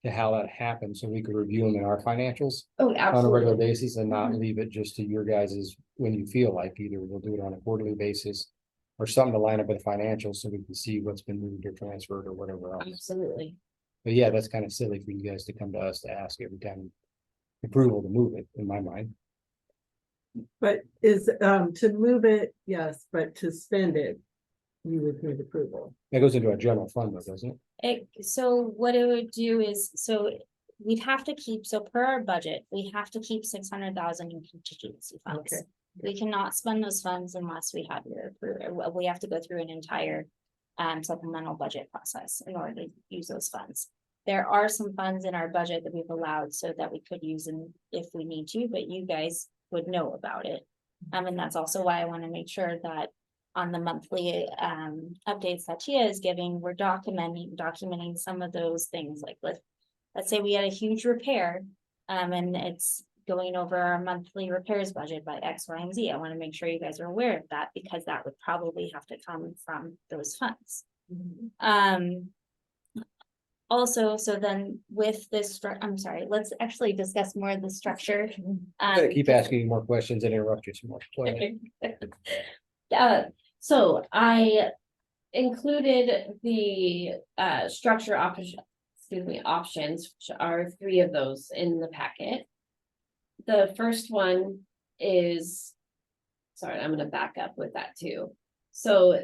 to how that happens, so we could review them in our financials Oh, on a regular absolutely. basis and not leave it just to your guys's when you feel like. Either we'll do it on a quarterly basis or something to line up with the financials so we can see what's been moved or transferred or whatever else. Absolutely. But yeah, that's kind of silly for you guys to come to us to ask every time approval to move it, in my mind. But is, to move it, yes, but to spend it, you would need approval. That goes into our general fund though, doesn't it? So what it would do is, so we'd have to keep, so per our budget, we have to keep 600,000 in contingency funds. Okay. We cannot spend those funds unless we have your approval. We have to go through an entire supplemental budget process in order to use those funds. There are some funds in our budget that we've allowed so that we could use them if we need to, but you guys would know about it. And that's also why I want to make sure that on the monthly updates that Tia is giving, we're documenting some of those things. Like let's say we had a huge repair and it's going over our monthly repairs budget by X, Y, and Z. I want to make sure you guys are aware of that because that would probably have to come from those funds. Also, so then with this, I'm sorry, let's actually discuss more of the structure. I'm gonna keep asking you more questions and interrupt you some more. Go ahead. So I included the structure options, which are 3 of those in the packet. The first one is, sorry, I'm gonna back up with that too. So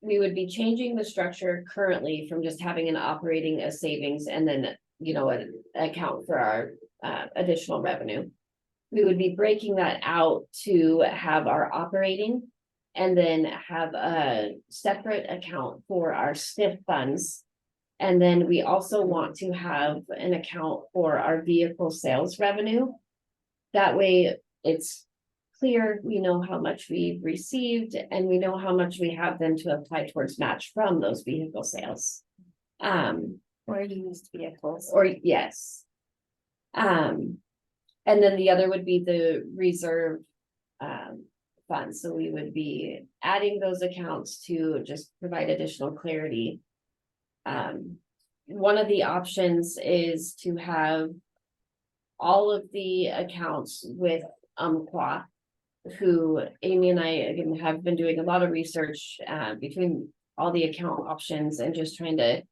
we would be changing the structure currently from just having an operating, a savings, and then, an account for our additional revenue. We would be breaking that out to have our operating and then have a separate account for our SNF funds. And then we also want to have an account for our vehicle sales revenue. That way it's clear, we know how much we've received and we know how much we have then to apply towards match from those vehicle sales. Or used vehicles. Or yes. And then the other would be the reserve funds. So we would be adding those accounts to just provide additional clarity. One of the options is to have all of the accounts with Umpqua, who Amy and I again have been doing a lot of research between all the account options and just trying to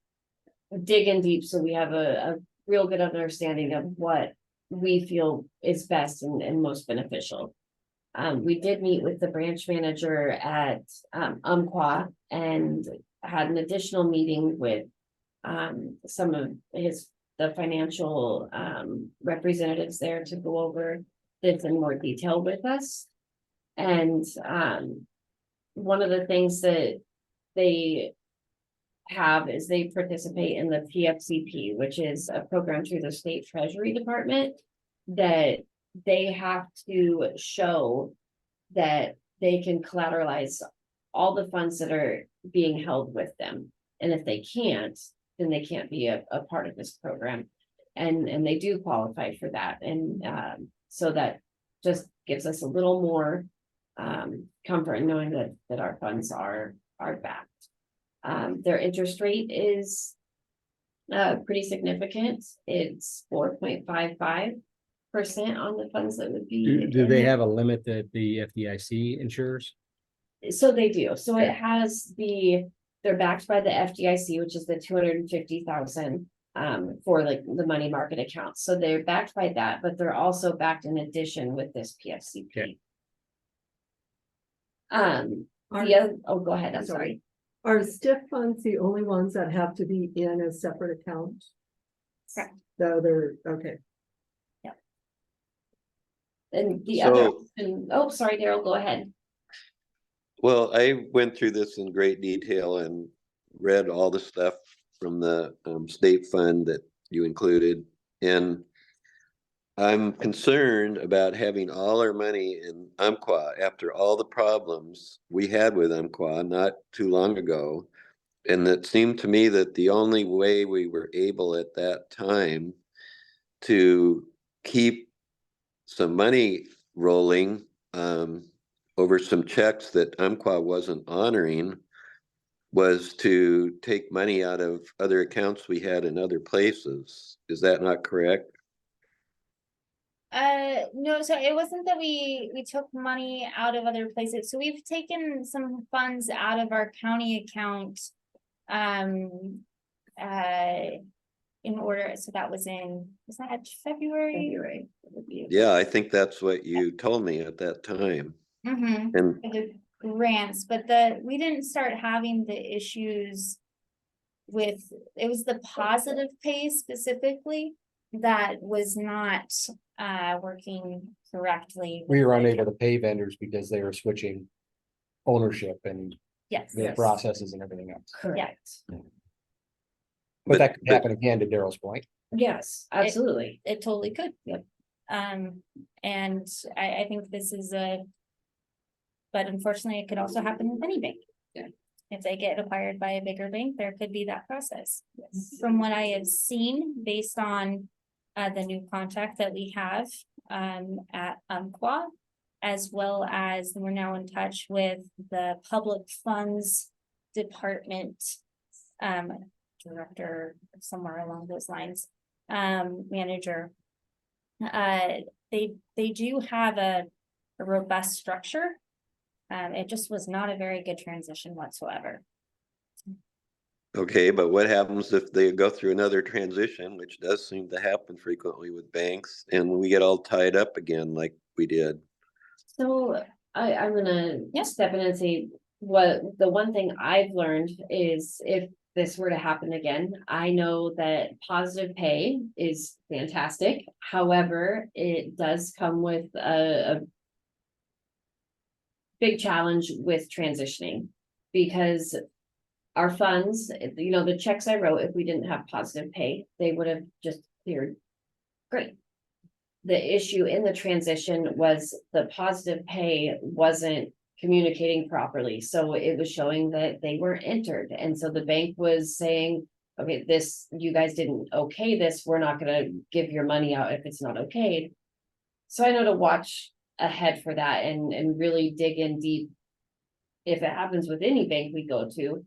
dig in deep so we have a real good understanding of what we feel is best and most beneficial. We did meet with the branch manager at Umpqua and had an additional meeting with some of the financial representatives there to go over this in more detail with us. And one of the things that they have is they participate in the PFCP, which is a program through the State Treasury Department, that they have to show that they can collateralize all the funds that are being held with them. And if they can't, then they can't be a part of this program. And they do qualify for that. And so that just gives us a little more comfort in knowing that our funds are backed. Their interest rate is pretty significant. It's 4.55% on the funds that would be. Do in they there. have a limit that the FDIC insures? So they do. So Okay. it has they're backed by the FDIC, which is the 250,000 for like the money market accounts. So they're backed by that, but they're also backed in addition with this PFCP. Okay. Go ahead, I'm sorry. Are STIF funds the only ones that have to be in a separate account? Correct. The other, okay. And the other, So- sorry, Daryl, go ahead. Well, I went through this in great detail and read all the stuff from the state fund that you included. And I'm concerned about having all our money in Umpqua after all the problems we had with Umpqua not too long ago. And it seemed to me that the only way we were able at that time to keep some money rolling over some checks that Umpqua wasn't honoring was to take money out of other accounts we had in other places. Is that not correct? No, so it wasn't that we took money out of other places. So we've taken some funds out of our county account. In order, so that was that February? Yeah, I think that's what you told me at that time. Mm-hmm. And For the grants, but we didn't start having the issues with, it was the positive pay specifically that was not working correctly. We were unable to pay vendors because they were switching ownership and Yes. the processes and everything else. Correct. But that could happen again, to Daryl's point. Yes, absolutely. It totally could. Yep. And I think this is but unfortunately, it could also happen with any bank. Yeah. If they get acquired by a bigger bank, there could be that process. From what I have seen, based on the new contract that we have at Umpqua, as well as we're now in touch with the public funds department director, somewhere along those lines, manager. They do have a robust structure. It just was not a very good transition whatsoever. okay, but what happens if they go through another transition, which does seem to happen frequently with banks, and we get all tied up again like we did? So I'm gonna Yeah. step in and say, the one thing I've learned is if this were to happen again, I know that positive pay is fantastic. However, it does come with a big challenge with transitioning, because our funds, the checks I wrote, if we didn't have positive pay, they would have just cleared. Great. The issue in the transition was the positive pay wasn't communicating properly, so it was showing that they weren't entered, and so the bank was saying, okay, you guys didn't okay this, we're not gonna give your money out if it's not okayed. So I know to watch ahead for that and really dig in deep if it happens with any bank we go to,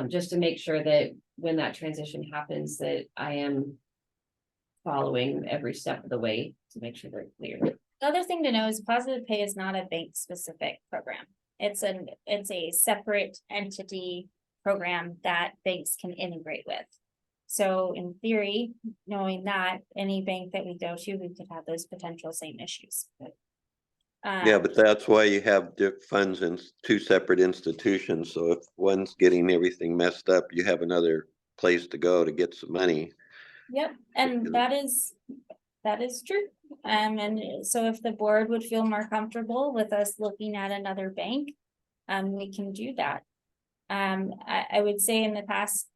just to make sure that when that transition happens, that I am following every step of the way to make sure they're clear. The other thing to know is positive pay is not a bank specific program. It's a separate entity program that banks can integrate with. So in theory, knowing that any bank that we go to, we could have those potential same issues. Yeah, but that's why you have funds in two separate institutions. So if one's getting everything messed up, you have another place to go to get some money. Yep, and that is true. And so if the board would feel more comfortable with us looking at another bank, we can do that. I would say in the past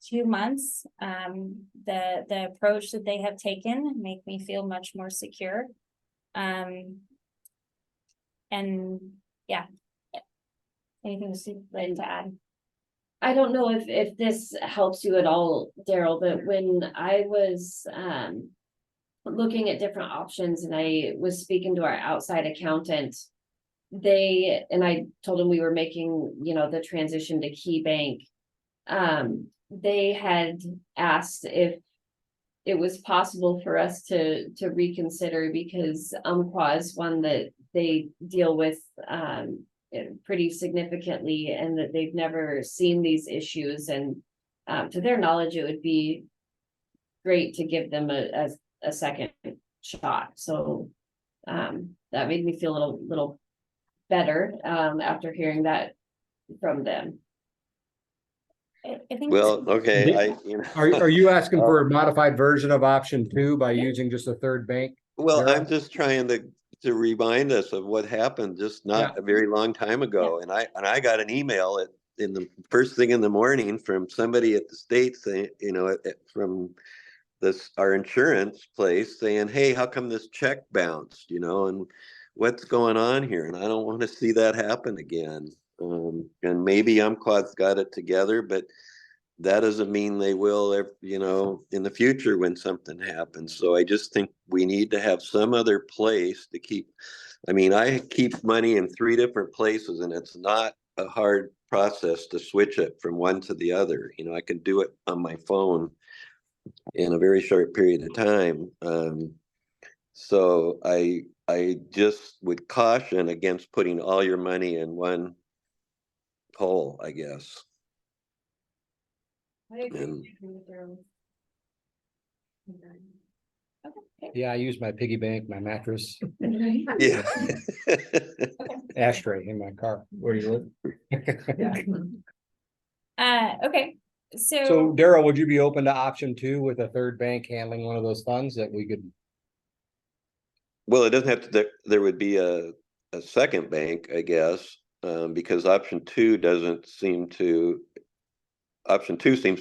2 months, the approach that they have taken make me feel much more secure. And yeah. Anything to add? I don't know if this helps you at all, Daryl, but when I was looking at different options and I was speaking to our outside accountant, I told them we were making, the transition to Key Bank. They had asked if it was possible for us to reconsider, because Umpqua is one that they deal with pretty significantly, and that they've never seen these issues, and to their knowledge, it would be great to give them a second shot. So that made me feel a little better after hearing that from them. I think. Well, okay, Are you asking for a modified version of option 2 by using just a third bank? Well, I'm Daryl? just trying to remind us of what happened just not a very long time ago. And I got an email in the first thing in the morning from somebody at the state saying, from our insurance place saying, hey, how come this check bounced, and what's going on here? And I don't want to see that happen again. And maybe Umpqua's got it together, but that doesn't mean they will, in the future when something happens. So I just think we need to have some other place to keep. I keep money in 3 different places, and it's not a hard process to switch it from one to the other. I can do it on my phone in a very short period of time. So I just would caution against putting all your money in one hole, I guess. I agree. And- Yeah, I use my piggy bank, my mattress, Yeah. ashtray in my car. Where do you live? Okay, So Daryl, would you be open to option 2 with a third bank handling one of those funds that we could? Well, it doesn't have to, there would be a second bank, I guess, because option 2 seems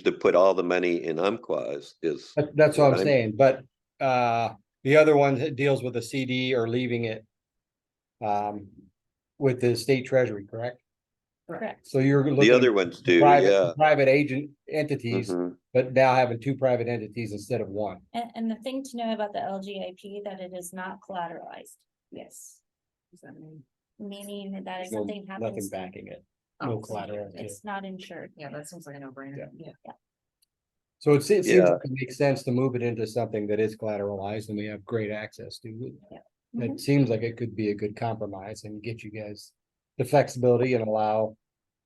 to put all the money in Umpqua is. That's what I'm saying, but the other one that deals with a CD or leaving it with the state treasury, correct? correct. So you're looking. The other ones do, yeah. Private agent entities, Mhm. but now having 2 private entities instead of 1. And the thing to know about the LGIP, that it is not collateralized, Yes. Does that mean? meaning that if No- something Nothing happens, backing it, Oh, no collateral. it's not insured. Yeah, that seems like a no-brainer. Yeah. So it seems Yeah. like it makes sense to move it into something that is collateralized and we have great access to. Mhm. It seems like it could be a good compromise and get you guys the flexibility and allow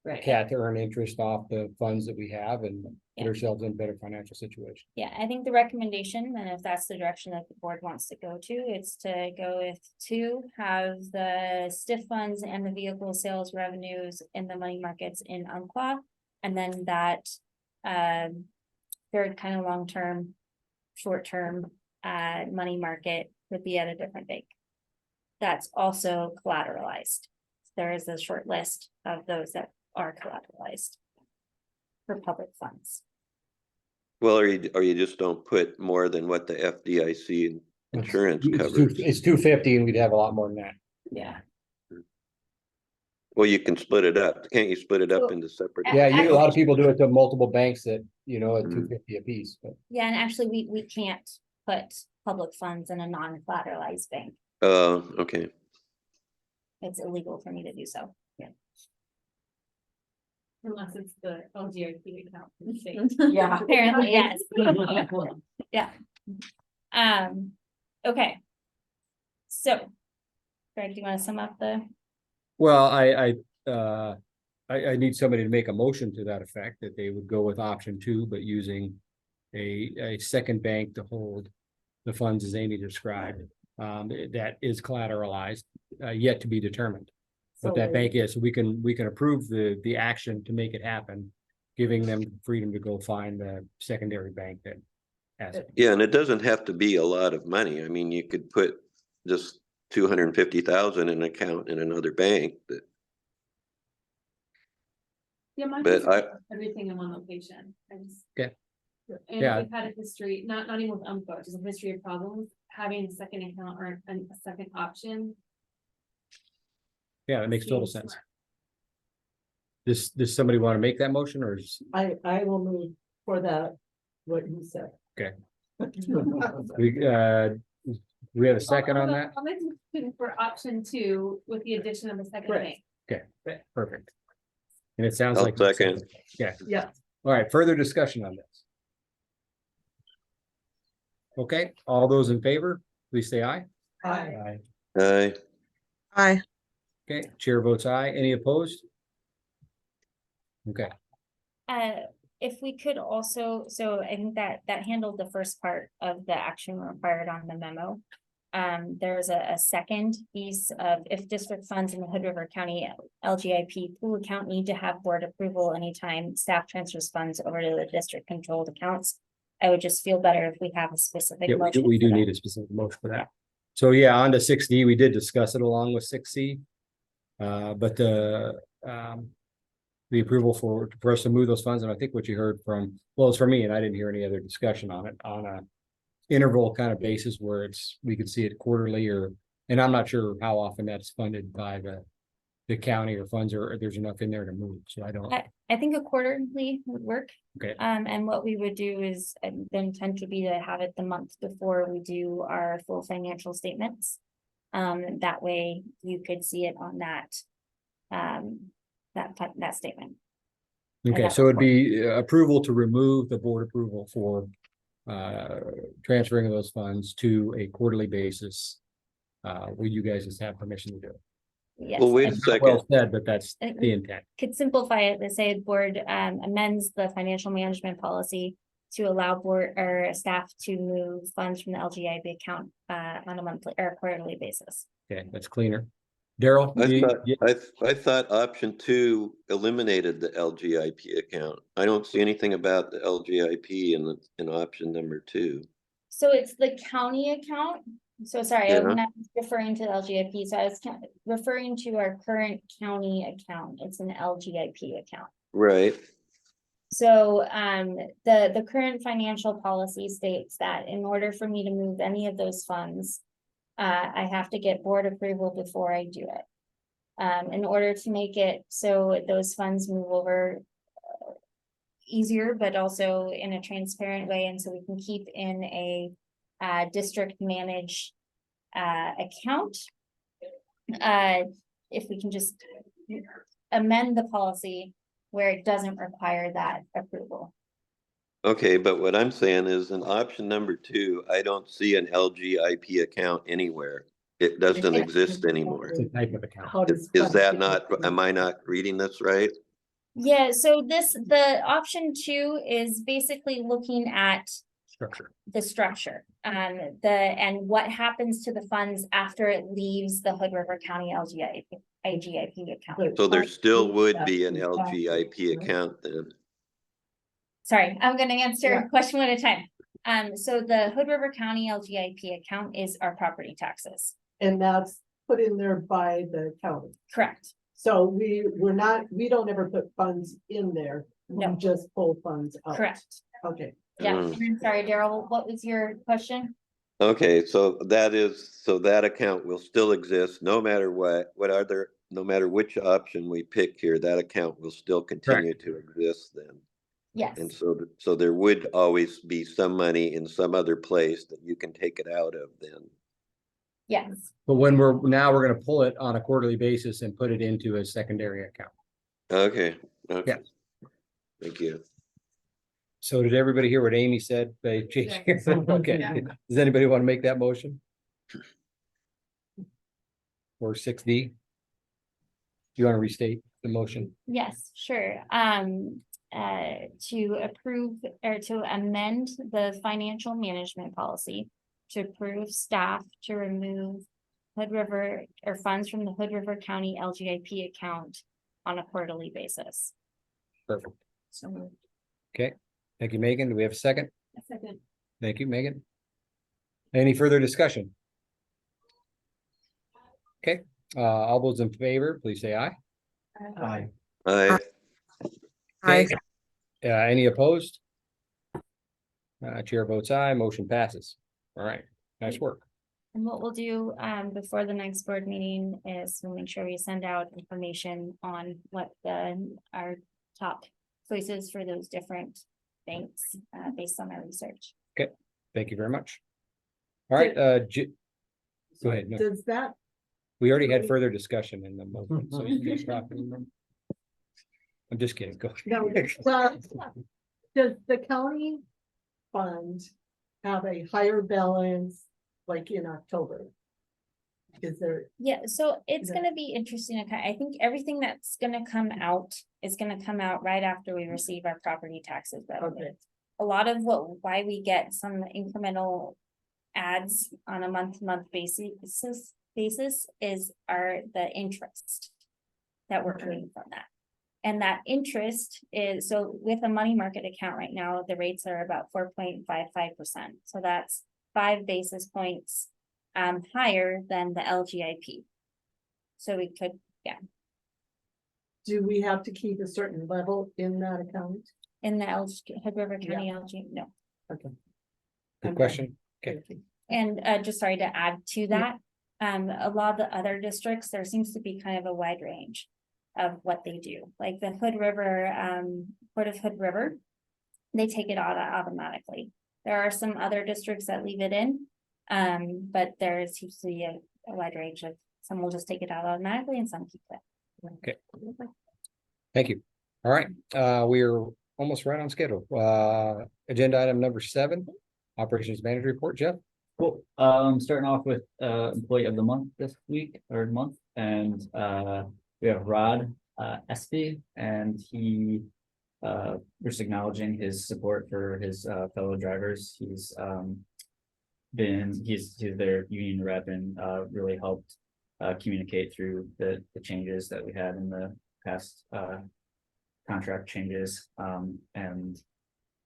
Right. CAT to earn interest off the funds that we have and put Yeah. ourselves in a better financial situation. Yeah, I think the recommendation, and if that's the direction that the board wants to go to, it's to go with 2, have the stiff funds and the vehicle sales revenues in the money markets in Umpqua. And then that third kind of long-term, short-term money market would be at a different bank. That's also collateralized. There is a short list of those that are collateralized for public funds. Well, or you just don't put more than what the FDIC insurance covers. It's 250 and we'd have a lot more than that. Yeah. Well, you can split it up. Can't you split it up into separate? Yeah, a lot of people do it to multiple banks that, at Mhm. 250 apiece, but. Yeah, and actually, we can't put public funds in a non-collateralized bank. Okay. It's illegal for me to do so. Yeah. Unless it's the LGIP account. from the state. Yeah, apparently, yes. Yeah. Okay. So, Greg, do you want to sum up the? Well, I need somebody to make a motion to that effect, that they would go with option 2, but using a second bank to hold the funds as Amy described. That is collateralized, yet to be determined. What that bank is, so we can approve the action to make it happen, giving them freedom to go find a secondary bank that has it. Yeah, and it doesn't have to be a lot of money. You could put just 250,000 in an account in another bank that Yeah, mine But is I, everything in one location. I just. Okay. And Yeah. we've had a history, not even with UMCO, just a history of problems, having a second account or a second option. Yeah, that makes total seems sense. smart. Does somebody want to make that motion or is, I will move for that, what you said. we have a second on that? I'll make a motion for option 2 with the addition of a second Correct. bank. Okay, perfect. And it sounds I'll like. second. Yeah, Yeah, all right, further discussion on this. Okay, all those in favor, please say aye. I, Aye. Aye. Okay, chair votes aye. Any opposed? Okay, If we could also, so I think that handled the first part of the action required on the memo. There's a second piece of if district funds in the Hood River County LGIP pool account need to have board approval anytime staff transfers funds over to the district controlled accounts. I would just feel better if we have a specific. yeah, motion we for do that. need a specific motion for that. So yeah, on to 6D, we did discuss it along with 6C. But the approval for us to move those funds, and I think what you heard from, well, it's for me, and I didn't hear any other discussion on it, on a interval kind of basis where we could see it quarterly and I'm not sure how often that's funded by the county or funds or there's enough in there to move, so I don't. I think a quarterly would work. Okay. And what we would do is, the intent would be to have it the month before we do our full financial statements. That way you could see it on that statement. Okay, that so it'd report. be approval to remove the board approval for transferring of those funds to a quarterly basis. Will you guys just have permission to do it? Yes. Well, wait a and second. Well said, but that's And the intent. could simplify it to say the board amends the financial management policy to allow board or staff to move funds from the LGIB account on a monthly or quarterly basis. Okay, that's cleaner. Daryl? I thought option 2 eliminated the LGIP account. I don't see anything about the LGIP in option number 2. So it's the county account. So sorry, Yeah. when I was referring to the LGIP, so I was referring to our current county account. It's an LGIP account. Right. So the current financial policy states that in order for me to move any of those funds, I have to get board approval before I do it. In order to make it so those funds move over easier, but also in a transparent way, and so we can keep in a district managed account. If we can just amend the policy where it doesn't require that approval. Okay, but what I'm saying is in option number 2, I don't see an LGIP account anywhere. It doesn't exist anymore. It's a type of account. how does? Is that not, am I not reading this right? Yeah, so the option 2 is basically looking at Structure. the structure, and what happens to the funds after it leaves the Hood River County IGIP account. So there still would be an LGIP account then. Sorry, I'm gonna answer Yeah. a question at a time. So the Hood River County LGIP account is our property taxes. And that's put in there by the county. Correct. So we don't ever put funds in there. No. We just pull funds out. Correct. Okay. Yeah, Mm. I'm sorry, Daryl, what was your question? Okay, so that account will still exist no matter no matter which option we pick here, that account will still continue to exist then. Yes, And so there would always be some money in some other place that you can take it out of then. yes. But when we're gonna pull it on a quarterly basis and put it into a secondary account. Okay, okay. Yeah. Thank you. So did everybody hear what Amy said? Okay, does anybody want to make that motion? Or 6D? Do you want to restate the motion? Yes, sure. To approve or to amend the financial management policy to approve staff to remove Hood River or funds from the Hood River County LGIP account on a quarterly basis. Perfect. So moved. Okay, thank you, Megan. Do we have a second? A second. Thank you, Megan. Any further discussion? Okay, all those in favor, please say aye. Aye. Aye. Okay. Any opposed? Chair votes aye, motion passes. All right, nice work. And what we'll do before the next board meeting is we'll make sure we send out information on what our top choices for those different banks based on our research. Thank you very much. All right, go ahead. No, Does that, we already had further discussion in the motion, so you can stop. I'm just kidding. Go. no, well, does the county fund have a higher balance like in October? Is there, Yeah, so it's Yeah. gonna be interesting. Okay, I think everything that's gonna come out is gonna come out right after we receive our property taxes revenue. okay, A lot of why we get some incremental ads on a month-to-month basis is the interest that we're Okay. earning from that. And that interest is, so with a money market account right now, the rates are about 4.55%. So that's 5 basis points higher than the LGIP. So we could, do we have to keep a certain level in that account? in the Hood River County LG, no. Okay. Good question. Okay. Thank you. And just sorry to add to that, a lot of the other districts, there seems to be kind of a wide range of what they do, like the Hood River, Port of Hood River. They take it out automatically. There are some other districts that leave it in. But there seems to be a wide range of, some will just take it out automatically and some keep it. Thank you. All right, we are almost right on schedule. Agenda item number 7, operations manager report, Jeff. Cool. Starting off with employee of the month this week or month, and we have Rod Espy, and he just acknowledging his support for his fellow drivers. He's their union rep and really helped communicate through the changes that we had in the past contract changes. And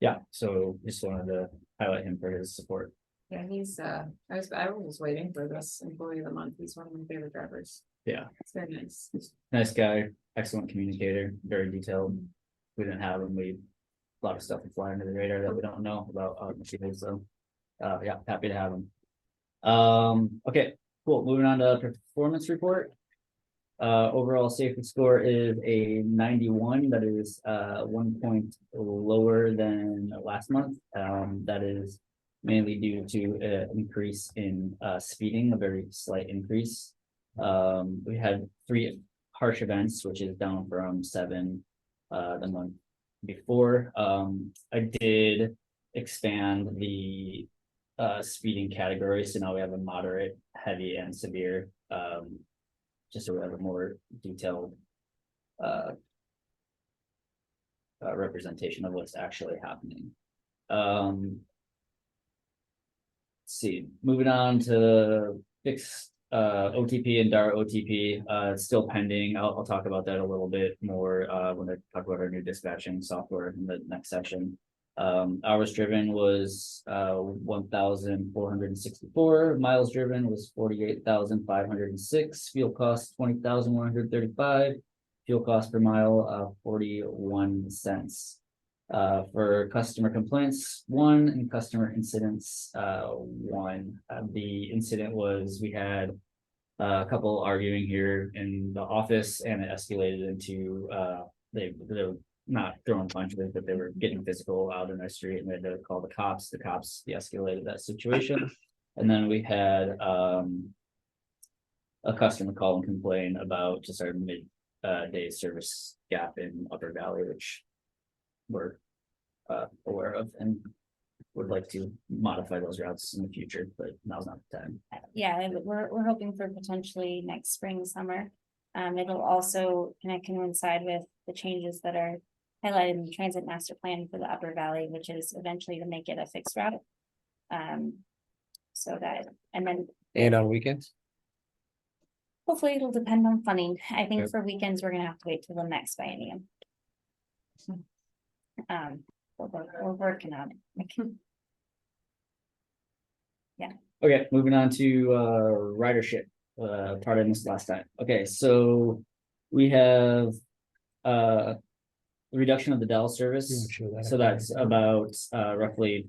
yeah, so just wanted to highlight him for his support. Yeah, he's, I was waiting for this employee of the month. He's one of my favorite drivers. Yeah, It's very nice. nice guy, excellent communicator, very detailed. We didn't have him, a lot of stuff would fly under the radar that we don't know about machines, so yeah, happy to have him. Okay, cool, moving on to performance report. Overall safety score is a 91. That is 1 point lower than last month. That is mainly due to an increase in speeding, a very slight increase. We had 3 harsh events, which is down from 7 the month before. I did expand the speeding category, so now we have a moderate, heavy, and severe. Just so we have a more detailed representation of what's actually happening. Let's see, moving on to fixed OTP and DAR OTP, it's still pending. I'll talk about that a little bit more when I talk about our new dispatching software in the next section. Hours driven was 1,464, miles driven was 48,506, fuel cost 20,135, fuel cost per mile 41 cents. For customer complaints 1 and customer incidents 1. The incident was we had a couple arguing here in the office, and it escalated into they were not throwing punches, but they were getting physical out in the street, and we had to call the cops. The cops de-escalated that situation. And then we had a customer call and complain about just our day service gap in Upper Valley, which we're aware of and would like to modify those routes in the future, but now's not the time. Yeah, we're hoping for potentially next spring, summer. It'll also kind of coincide with the changes that are highlighted in the transit master plan for the Upper Valley, which is eventually to make it a fixed route. So that, and then And on weekends? hopefully it'll depend on funding. I think Yep. for weekends, we're gonna have to wait till the next biennium. We're working on it. Okay, moving on to ridership. Part of this last time. Okay, so we have reduction of the Dell service. So that's about roughly,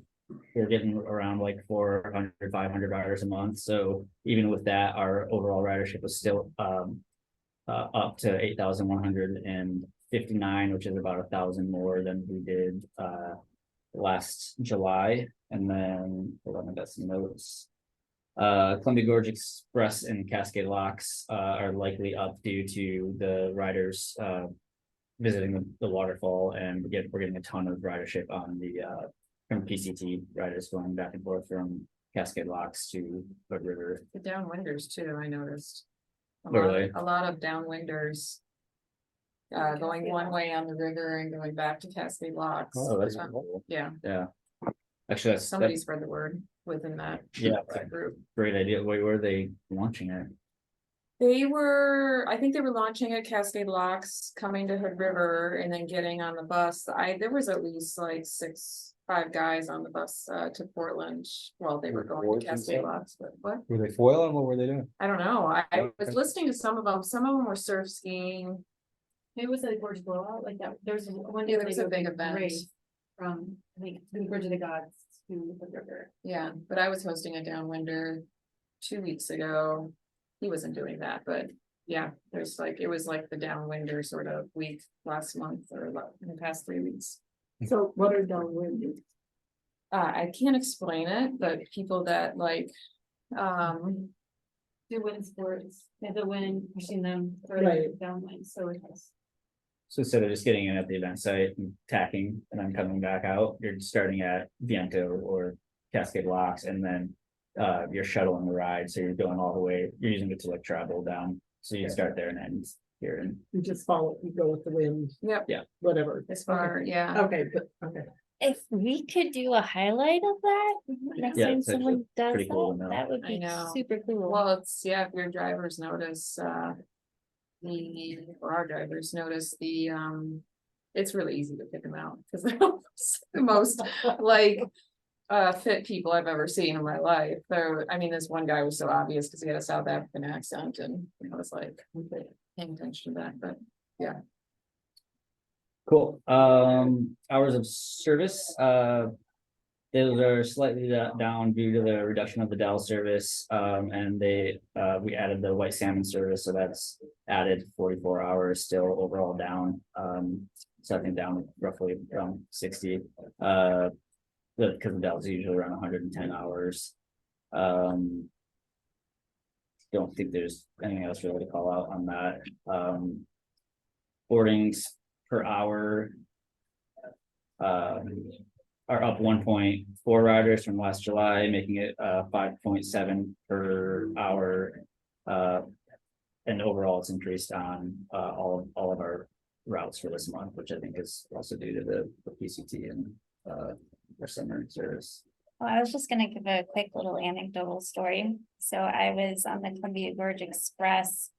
we're getting around like 400, 500 riders a month. So even with that, our overall ridership was still up to 8,159, which is about 1,000 more than we did last July. And then hold on, I got some notes. Columbia Gorge Express and Cascade Locks are likely up due to the riders visiting the waterfall, and we're getting a ton of ridership on the from PCT riders going back and forth from Cascade Locks to Hood River. The downwinders too, I noticed. Really? A lot of downwinders. Going one way on the river and going back to Cascade Locks. Oh, that's cool. Yeah, Yeah. Actually, somebody that's spread the word within that. yeah, Group. great idea. Where were they launching it? I think they were launching at Cascade Locks, coming to Hood River and then getting on the bus. There was at least like 5 guys on the bus to Portland while they were going to Cascade Locks, but what? Were they foiling? What were they doing? I don't know. I was listening to some of them were surf skiing. It was a gorge blowout like that. There's one. Yeah, there was a big event. race From, I think, the Bridge of the Gods to the river. Yeah, but I was hosting a downwinder 2 weeks ago. He wasn't doing that, but yeah, it was like the downwinder sort of week last month or in the past 3 weeks. So what are downwind? I can't explain it, but people that like, Do wind sports, the wind pushing them Right. further downwind, so it's. So instead of just getting in at the event site and tacking and then coming back out, you're starting at Viento or Cascade Locks, and then you're shuttling the ride. So you're going all the way, you're using it to like travel down. So you start there and end here. And You just follow, you go with the wind. Yep. Yeah. Whatever. as far, yeah. Okay, but, okay. If we could do a highlight of that, next Yeah, time it's actually someone does pretty cool to know. that would I be know. super cool. Well, it's, yeah, if your drivers notice, our drivers notice it's really easy to pick them out, because they're the most like fit people I've ever seen in my life. I mean, this one guy was so obvious because he had a South African accent, and I was like, okay, paying attention to that, but yeah. cool. Hours of service, those are slightly down due to the reduction of the Dell service. And we added the white salmon service, so that's added 44 hours, still overall down. So I think down roughly around 60. Because the Dell's usually around 110 hours. Don't think there's anything else really to call out on that. Boardings per hour are up 1.4 riders from last July, making it 5.7 per hour. And overall, it's increased on all of our routes for this month, which I think is also due to the PCT and our summer service. Well, I was just gonna give a quick little anecdotal story. So I was on the Columbia Gorge Express.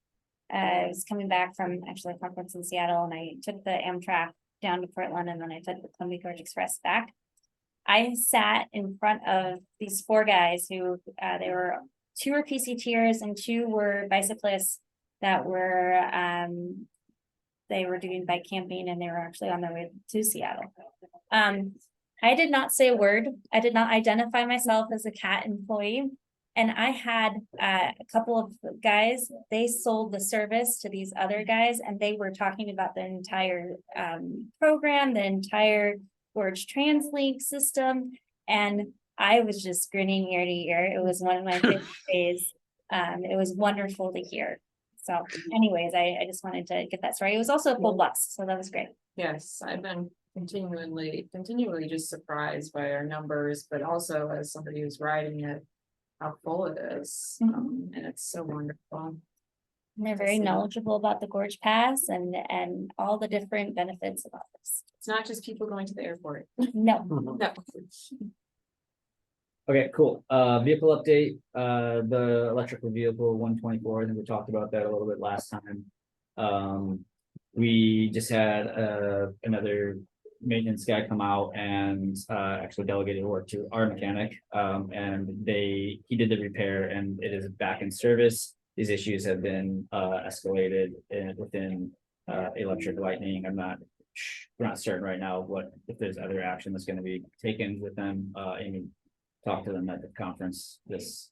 I was coming back from actually a conference in Seattle, and I took the Amtrak down to Portland, and then I took the Columbia Gorge Express back. I sat in front of these 4 guys who they were 2 were PCTers and 2 were bicyclists that were they were doing bike camping, and they were actually on their way to Seattle. I did not say a word. I did not identify myself as a CAT employee. And I had a couple of guys, they sold the service to these other guys, and they were talking about the entire program, the entire Gorge TransLink system. And I was just grinning ear to ear. It was one of my favorite days. It was wonderful to hear. So anyways, I just wanted to get that story. It was also a full bus, so that was great. Yes, I've been continually just surprised by our numbers, but also as somebody who's riding it, how full it is. And it's so wonderful. And they're very knowledgeable about the Gorge Pass and all the different benefits about this. It's not just people going to the airport. No, No. Okay, cool. Vehicle update, the electrical vehicle 124, I think we talked about that a little bit last time. We just had another maintenance guy come out and actually delegated work to our mechanic. And he did the repair, and it is back in service. These issues have been escalated within Electric Lightning. I'm not we're not certain right now what, if there's other action that's gonna be taken with them, Amy talked to them at the conference this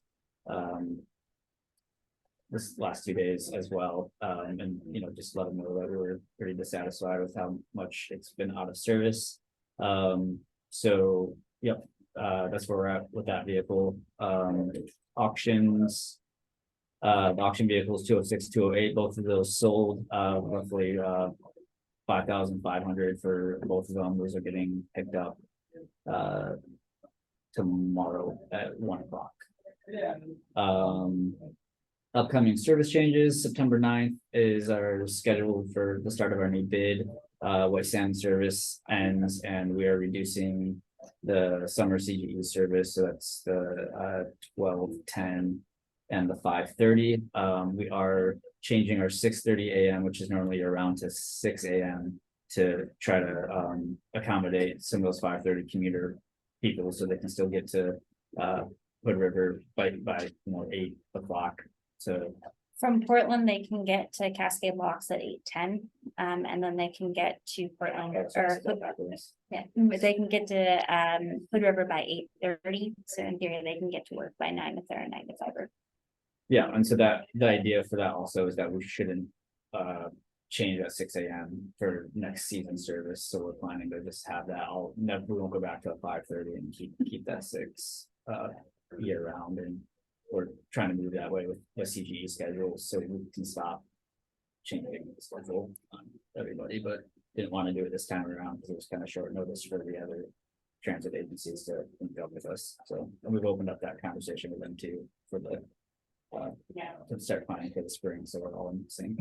last 2 days as well, and, you know, just let them know that we were pretty dissatisfied with how much it's been out of service. So, yep, that's where we're at with that vehicle. Auctions. The auction vehicles 206, 208, both of those sold, roughly, 5,500 for both of them. Those are getting picked up, tomorrow at 1 o'clock. Upcoming service changes, September 9th is our schedule for the start of our new bid. White sand service ends, and we are reducing the summer CGE service, so that's the 12:10 and the 5:30. We are changing our 6:30 AM, which is normally around, to 6 AM to try to accommodate some of those 5:30 commuter people, so they can still get to Hood River by 8 o'clock. So From Portland, they can get to Cascade Locks at 8:10, and then they can get to Portland, yeah, they can get to Hood River by 8:30. So in theory, they can get to work by 9 if they're a 9 to 5. yeah, and so that the idea for that also is that we shouldn't change at 6 AM for next season service. So we're planning to just have that all, never, we won't go back to a 5:30 and keep that 6 year round, and we're trying to move that way with the CGE schedule so we can stop changing the schedule on everybody, but didn't want to do it this time around because it was kind of short notice for the other transit agencies to link up with us. So, and we've opened up that conversation with them too for the to start planning for the spring, so we're all in sync.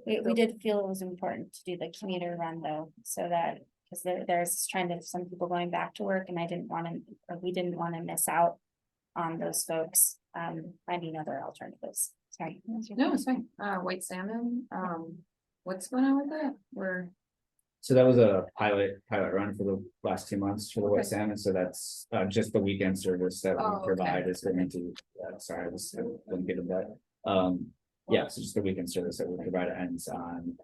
We did feel it was important to do the commuter run though, so that, because there's trying to, some people going back to work, and I didn't want to, or we didn't want to miss out on those folks, finding other alternatives. Sorry. No, it's fine. White salmon, what's going on with that? So that was a pilot run for the last 2 months for the Okay. white salmon, so that's just the weekend service that Oh, we okay. provide is going to, sorry, I didn't get into that. Yeah, so just the weekend service that we provide ends on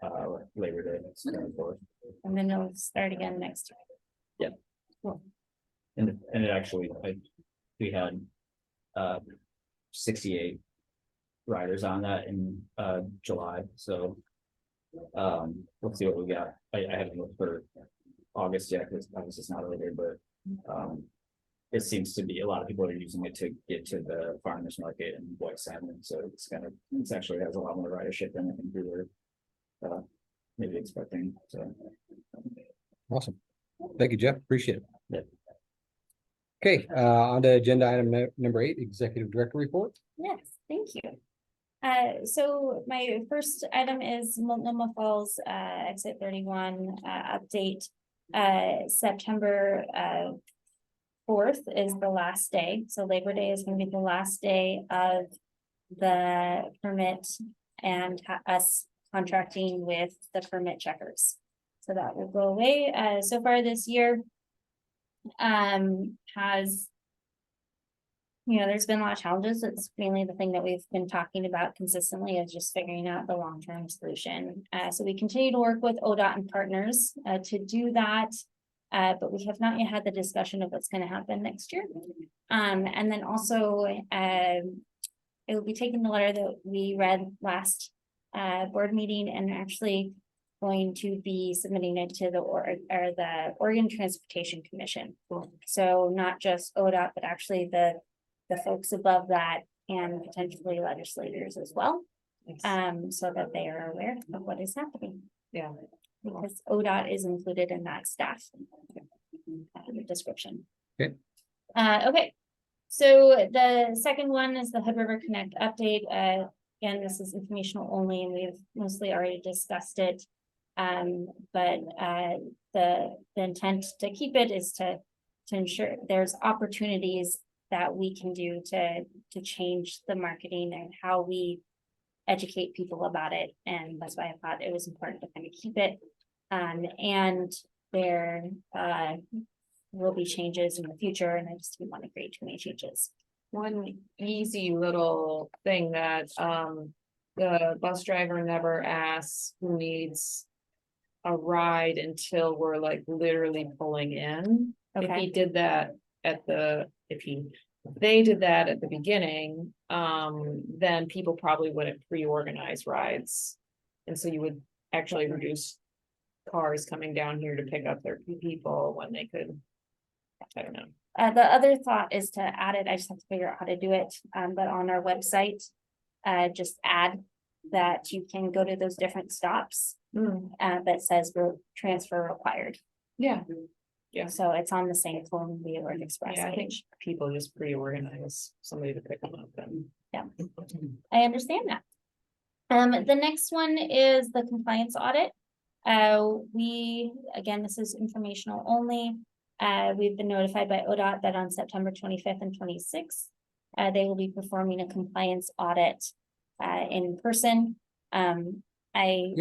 Labor Day. And then it'll start again next year. And it actually, like, we had 68 riders on that in July, so let's see what we got. I haven't looked for August yet, because August is not over, but it seems to be a lot of people are using it to get to the farmers market and white salmon, so it's actually has a lot more ridership than I think we were maybe expecting, so. Awesome. Thank you, Jeff. Appreciate it. Yeah. Okay, on to agenda item number 8, Executive Director Report. Yes, thank you. So my first item is Multnomah Falls, exit 31, update. September 4th is the last day, so Labor Day is gonna be the last day of the permit and us contracting with the permit checkers. So that will go away. So far this year has, there's been a lot of challenges. It's mainly the thing that we've been talking about consistently is just figuring out the long-term solution. So we continue to work with ODOT and partners to do that. But we have not yet had the discussion of what's going to happen next year. And then also, it will be taking the letter that we read last board meeting and actually going to be submitting it to the Oregon Transportation Commission. So not just ODOT, but actually the folks above that and potentially legislators as well. So that they are aware of what is happening. Yeah. Because ODOT is included in that staff description. Okay. Okay, so the second one is the Hood River Connect update. Again, this is informational only, and we've mostly already discussed it. But the intent to keep it is to ensure there's opportunities that we can do to change the marketing and how we educate people about it. And that's why I thought it was important to kind of keep it. And there will be changes in the future, and I just didn't want to create too many changes. One easy little thing that the bus driver never asks who needs a ride until we're like literally pulling in. If Okay. he did that they did that at the beginning, then people probably wouldn't pre-organize rides. And so you would actually reduce cars coming down here to pick up their people when they could. I don't know. The other thought is to add it, I just have to figure out how to do it, but on our website, just add that you can go to those different stops, that says transfer required. Yeah. Yeah. So it's on the same form we would express Yeah, I think page. people just pre-organize somebody to pick them up and. Yeah, I understand that. The next one is the compliance audit. Again, this is informational only. We've been notified by ODOT that on September 25th and 26th, they will be performing a compliance audit, in person. Yeah, I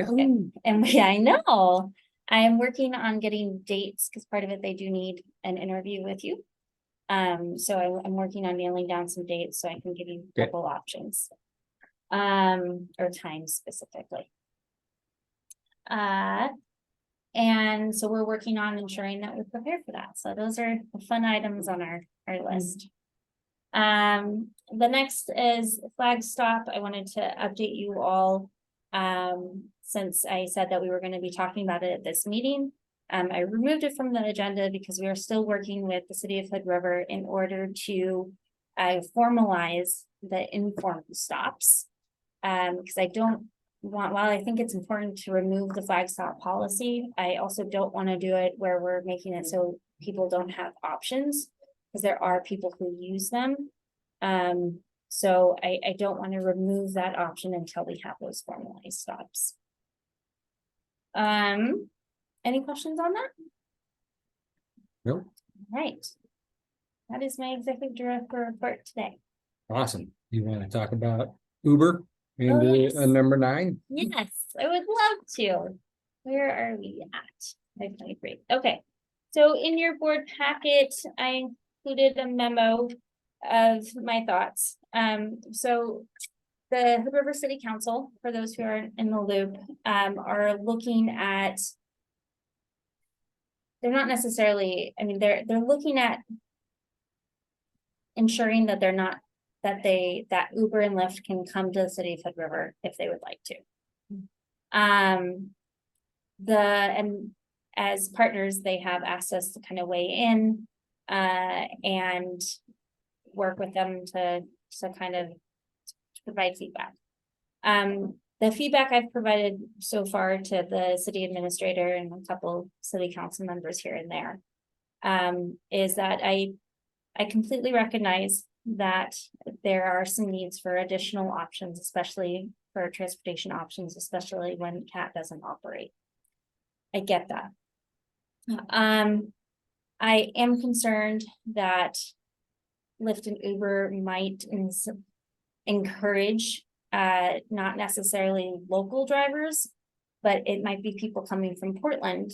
know. I am working on getting dates because part of it, they do need an interview with you. So I'm working on nailing down some dates so I can give you a Okay. couple options. Or times specifically. And so we're working on ensuring that we're prepared for that. So those are the fun items on our list. The next is flag stop. I wanted to update you all. Since I said that we were going to be talking about it at this meeting. I removed it from the agenda because we are still working with the city of Hood River in order to formalize the informal stops. Because I don't want, while I think it's important to remove the flag stop policy, I also don't want to do it where we're making it so people don't have options. Because there are people who use them. So I don't want to remove that option until we have those formalized stops. Any questions on that? Nope. Right. That is my executive director report today. Awesome. You want to talk about Uber Oh, and yes. number 9? Yes, I would love to. Where are we at? 5:23. Okay. So in your board packet, I included a memo of my thoughts. So the Hood River City Council, for those who are in the loop, are looking at. They're not necessarily, I mean, they're looking at ensuring that they're not, that Uber and Lyft can come to the city of Hood River if they would like to. And as partners, they have asked us to kind of weigh in, and work with them to kind of provide feedback. The feedback I've provided so far to the city administrator and a couple city council members here and there, is that I completely recognize that there are some needs for additional options, especially for transportation options, especially when CAT doesn't operate. I get that. I am concerned that Lyft and Uber might encourage not necessarily local drivers, but it might be people coming from Portland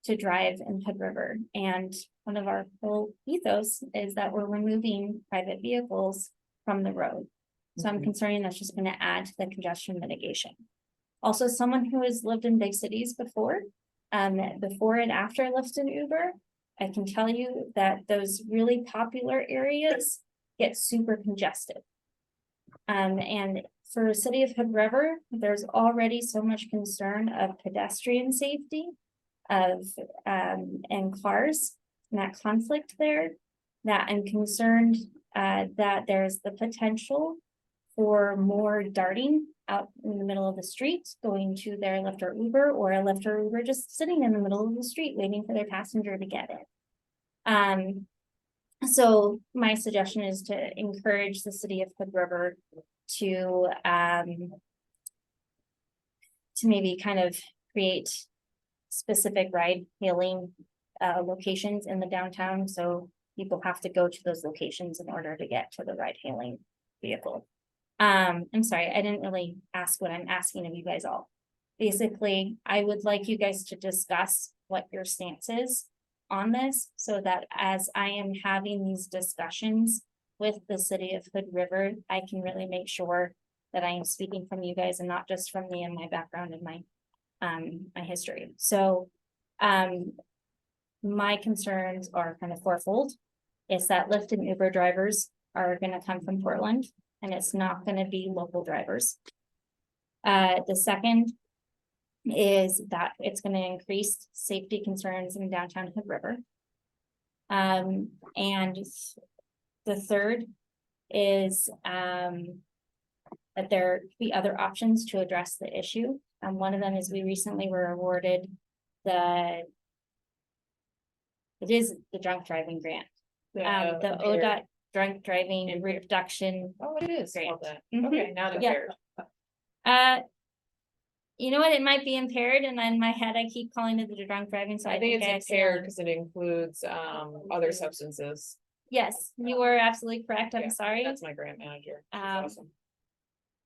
to drive in Hood River. And one of our whole ethos is that we're removing private vehicles from the road. So I'm concerned that's just going to add to the congestion mitigation. Also, someone who has lived in big cities before and after Lyft and Uber, I can tell you that those really popular areas get super congested. And for the city of Hood River, there's already so much concern of pedestrian safety and cars and that conflict there, that I'm concerned that there's the potential for more darting out in the middle of the street, going to their Lyft or Uber, or a Lyft or Uber just sitting in the middle of the street waiting for their passenger to get it. So my suggestion is to encourage the city of Hood River to maybe kind of create specific ride hailing locations in the downtown, so people have to go to those locations in order to get to the ride hailing vehicle. I'm sorry, I didn't really ask what I'm asking of you guys all. Basically, I would like you guys to discuss what your stance is on this, so that as I am having these discussions with the city of Hood River, I can really make sure that I am speaking from you guys and not just from me and my background and my my history. So, my concerns are kind of fourfold. Is that Lyft and Uber drivers are gonna come from Portland, and it's not gonna be local drivers. The second is that it's gonna increase safety concerns in downtown Hood River. And the third is, that there could be other options to address the issue. And one of them is we recently were awarded it is the drunk driving grant. The impaired- ODOT drunk driving reduction. Oh, it is. Grant. called that. Mhm. Okay, not Yeah. impaired. You know what, it might be impaired, and in my head, I keep calling it the drunk driving, so I think it's impaired accidentally- because it includes other substances. Yes, you were absolutely correct, Yeah, I'm sorry. That's my grant manager. She's Um, awesome.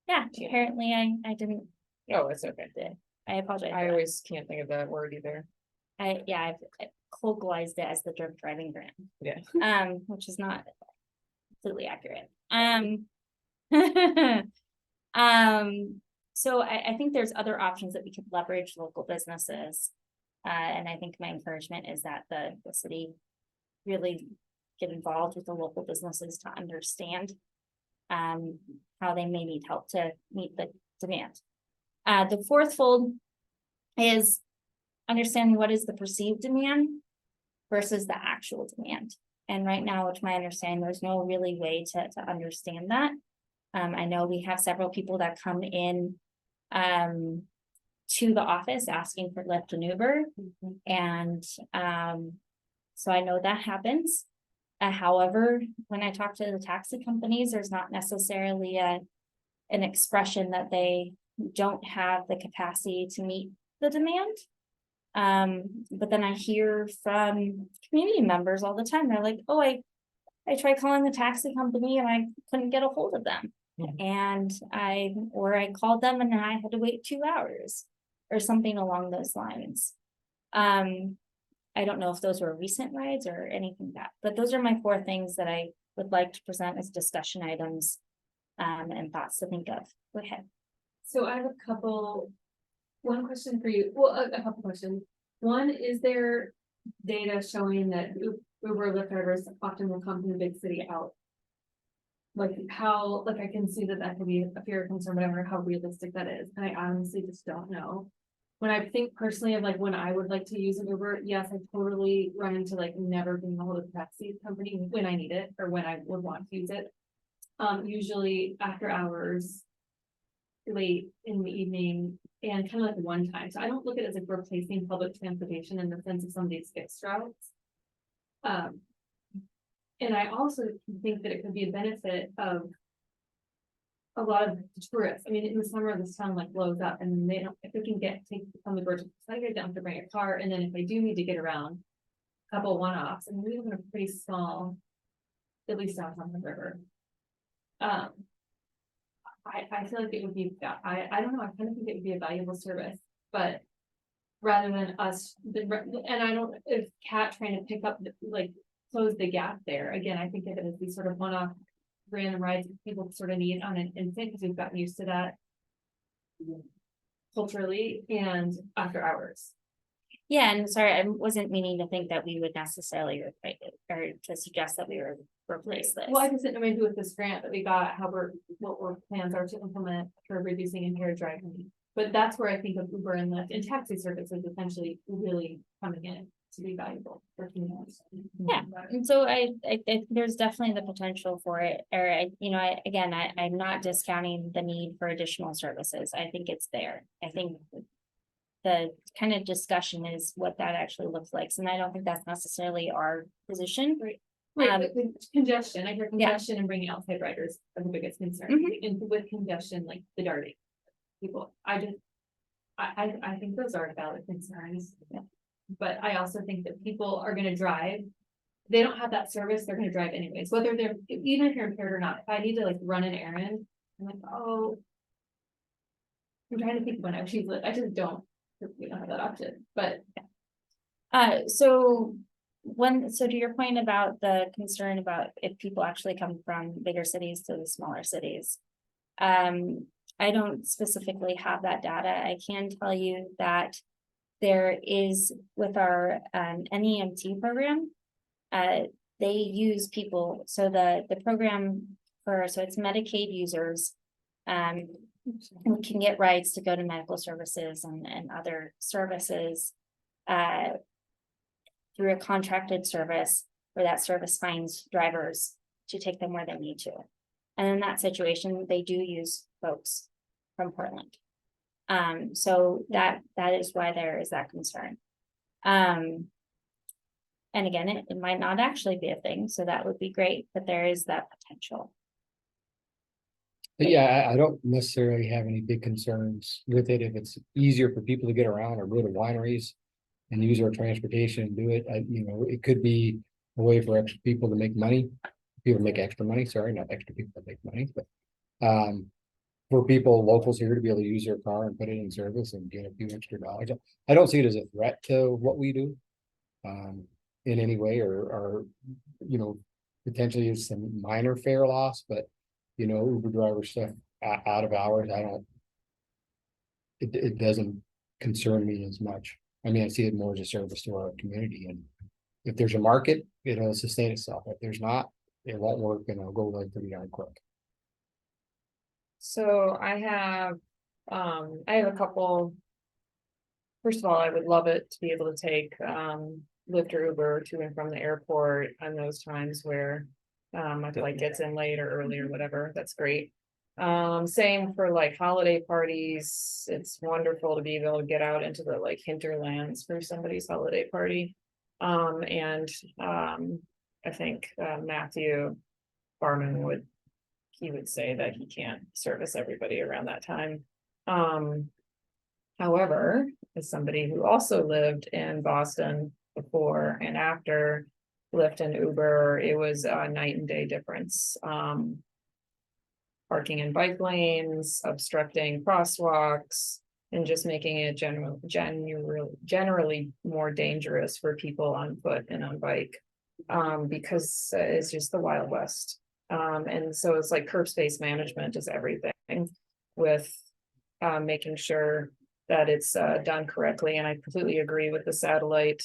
Yeah, Yeah. apparently I didn't, Oh, it's okay. I apologize. I always can't think of that word either. I've localized it as the drunk driving grant. Yeah. Which is not completely accurate. So I think there's other options that we could leverage local businesses. And I think my encouragement is that the city really get involved with the local businesses to understand how they may need help to meet the demand. The fourth fold is understanding what is the perceived demand versus the actual demand. And right now, to my understanding, there's no really way to understand that. I know we have several people that come in to the office asking for Lyft and Uber. And so I know that happens. However, when I talk to the taxi companies, there's not necessarily an expression that they don't have the capacity to meet the demand. But then I hear from community members all the time, they're like, oh, I tried calling the taxi company and I couldn't get a hold of them. And I called them and I had to wait 2 hours or something along those lines. I don't know if those were recent rides or anything like that, but those are my 4 things that I would like to present as discussion items and thoughts to think of. Go ahead. So I have one question for you, well, a couple questions. One, is there data showing that Uber Lyft drivers often will come from the big city out? Like how, like I can see that could be a fear, concern, whatever, how realistic that is, and I honestly just don't know. When I think personally of like when I would like to use an Uber, yes, I totally run into like never being able to taxi company when I need it or when I would want to use it. Usually after hours, late in the evening, and kind of like one time. So I don't look at it as like replacing public transportation in the sense of some of these fixed routes. And I also think that it could be a benefit of a lot of tourists. I mean, in the summer, this town like blows up and they don't, if they can take on the bridge, I don't have to bring a car. And then if they do need to get around, a couple one-offs, and we live in a pretty small, at least downtown the river. I feel like it would be, I don't know, I kind of think it would be a valuable service, but rather than us, and I don't, if Cat trying to pick up, like, close the gap there, again, I think of it as these sort of one-off random rides people sort of need on an instant, because we've gotten used to that culturally and after hours. Yeah, and sorry, I wasn't meaning to think that we would necessarily replace it, or to suggest that we were replace this. Well, I just didn't know maybe with this grant that we got, what our plans are to implement for reducing impaired driving. But that's where I think of Uber and Lyft and taxi services essentially really coming in to be valuable for communities. Yeah, and so I there's definitely the potential for it, or I'm not discounting the need for additional services. I think it's there. I think the kind of discussion is what that actually looks like, and I don't think that's necessarily our position. Right, with congestion, I hear congestion and bringing outside riders are the biggest concern, and with congestion, like the darting. People, I think those are valid concerns. But I also think that people are gonna drive. They don't have that service, they're gonna drive anyways, whether they're, even if you're impaired or not, if I need to like run an errand, I'm like, oh. I'm trying to think when I choose it, I just don't, we don't have that option, but. So to your point about the concern about if people actually come from bigger cities to the smaller cities. I don't specifically have that data. I can tell you that there is with our NEMT program, they use people, so the program so it's Medicaid users who can get rights to go to medical services and other services through a contracted service where that service finds drivers to take them where they need to. And in that situation, they do use folks from Portland. So that is why there is that concern. And again, it might not actually be a thing, so that would be great, but there is that potential. But yeah, I don't necessarily have any big concerns with it. If it's easier for people to get around or go to wineries and use our transportation and do it, it could be a way for extra people to make money. People make extra money, sorry, not extra people that make money, but for people, locals here to be able to use their car and put it in service and get a few extra dollars. I don't see it as a threat to what we do in any way, or potentially it's some minor fare loss, but Uber driver stuff out of hours, it doesn't concern me as much. I mean, I see it more as a service to our community, and if there's a market, it'll sustain itself. If there's not, it won't work, and it'll go away pretty darn quick. So I have a couple. First of all, I would love it to be able to take Lyft or Uber to and from the airport on those times where my flight gets in late or early or whatever. That's great. Same for like holiday parties. It's wonderful to be able to get out into the like hinterlands for somebody's holiday party. I think Matthew Barman would say that he can't service everybody around that time. However, as somebody who also lived in Boston before and after Lyft and Uber, it was a night and day difference. Parking in bike lanes, obstructing crosswalks, and just making it generally more dangerous for people on foot and on bike, because it's just the Wild West. And so it's like curb space management is everything, with making sure that it's done correctly. And I completely agree with the satellite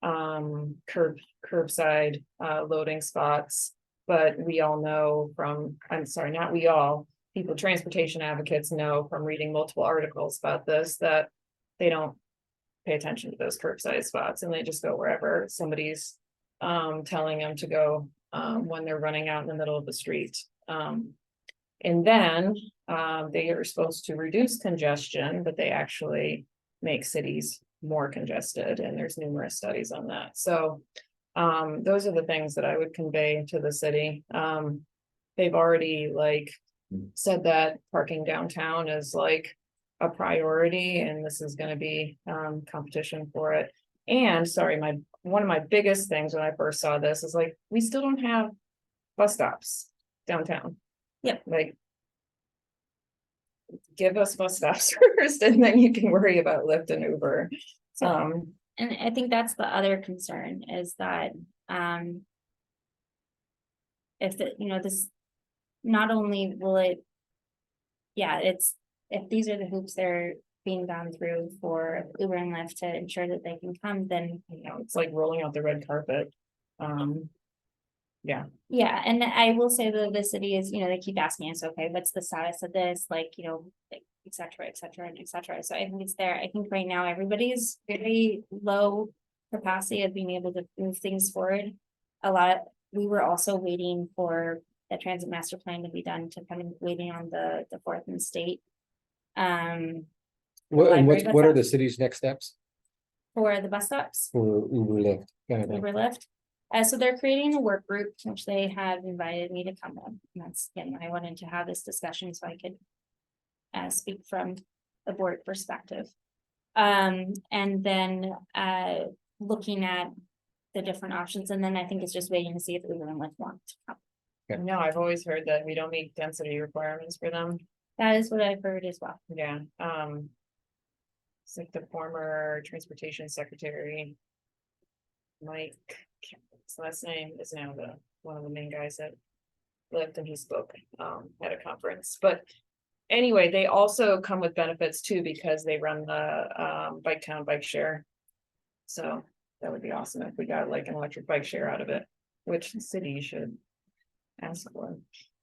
curbside loading spots. But we all know from, I'm sorry, not we all, people, transportation advocates know from reading multiple articles about this, that they don't pay attention to those curbside spots, and they just go wherever somebody's telling them to go when they're running out in the middle of the street. And then they are supposed to reduce congestion, but they actually make cities more congested, and there's numerous studies on that. So those are the things that I would convey to the city. They've already said that parking downtown is like a priority, and this is going to be competition for it. And sorry, one of my biggest things when I first saw this is like, we still don't have bus stops downtown. Yeah, give us bus stops first, and then you can worry about Lyft and Uber. And I think that's the other concern, is that if this, not only will it, if these are the hoops they're being gone through for Uber and Lyft to ensure that they can come, then it's like rolling out the red carpet. Yeah, and I will say that the city is, they keep asking us, okay, what's the status of this, et cetera, et cetera, and et cetera. So I think it's there. I think right now everybody's very low capacity of being able to move things forward. We were also waiting for the transit master plan to be done, to kind of waiting on the fourth and state. What are the city's next steps for the bus stops? for Uber Lyft? Uber Lyft. So they're creating a work group, which they have invited me to come on. And that's again, I wanted to have this discussion so I could speak from the board perspective. And then looking at the different options, and then I think it's just waiting to see if Uber and Lyft want to come. Okay. No, I've always heard that we don't meet density requirements for them. That is what I've heard as well. Yeah. It's like the former transportation secretary, Mike, his last name is now one of the main guys that Lyft, and he spoke at a conference. But anyway, they also come with benefits too, because they run the Bike Town Bike Share. So that would be awesome if we got like an electric bike share out of it, which the city should ask for.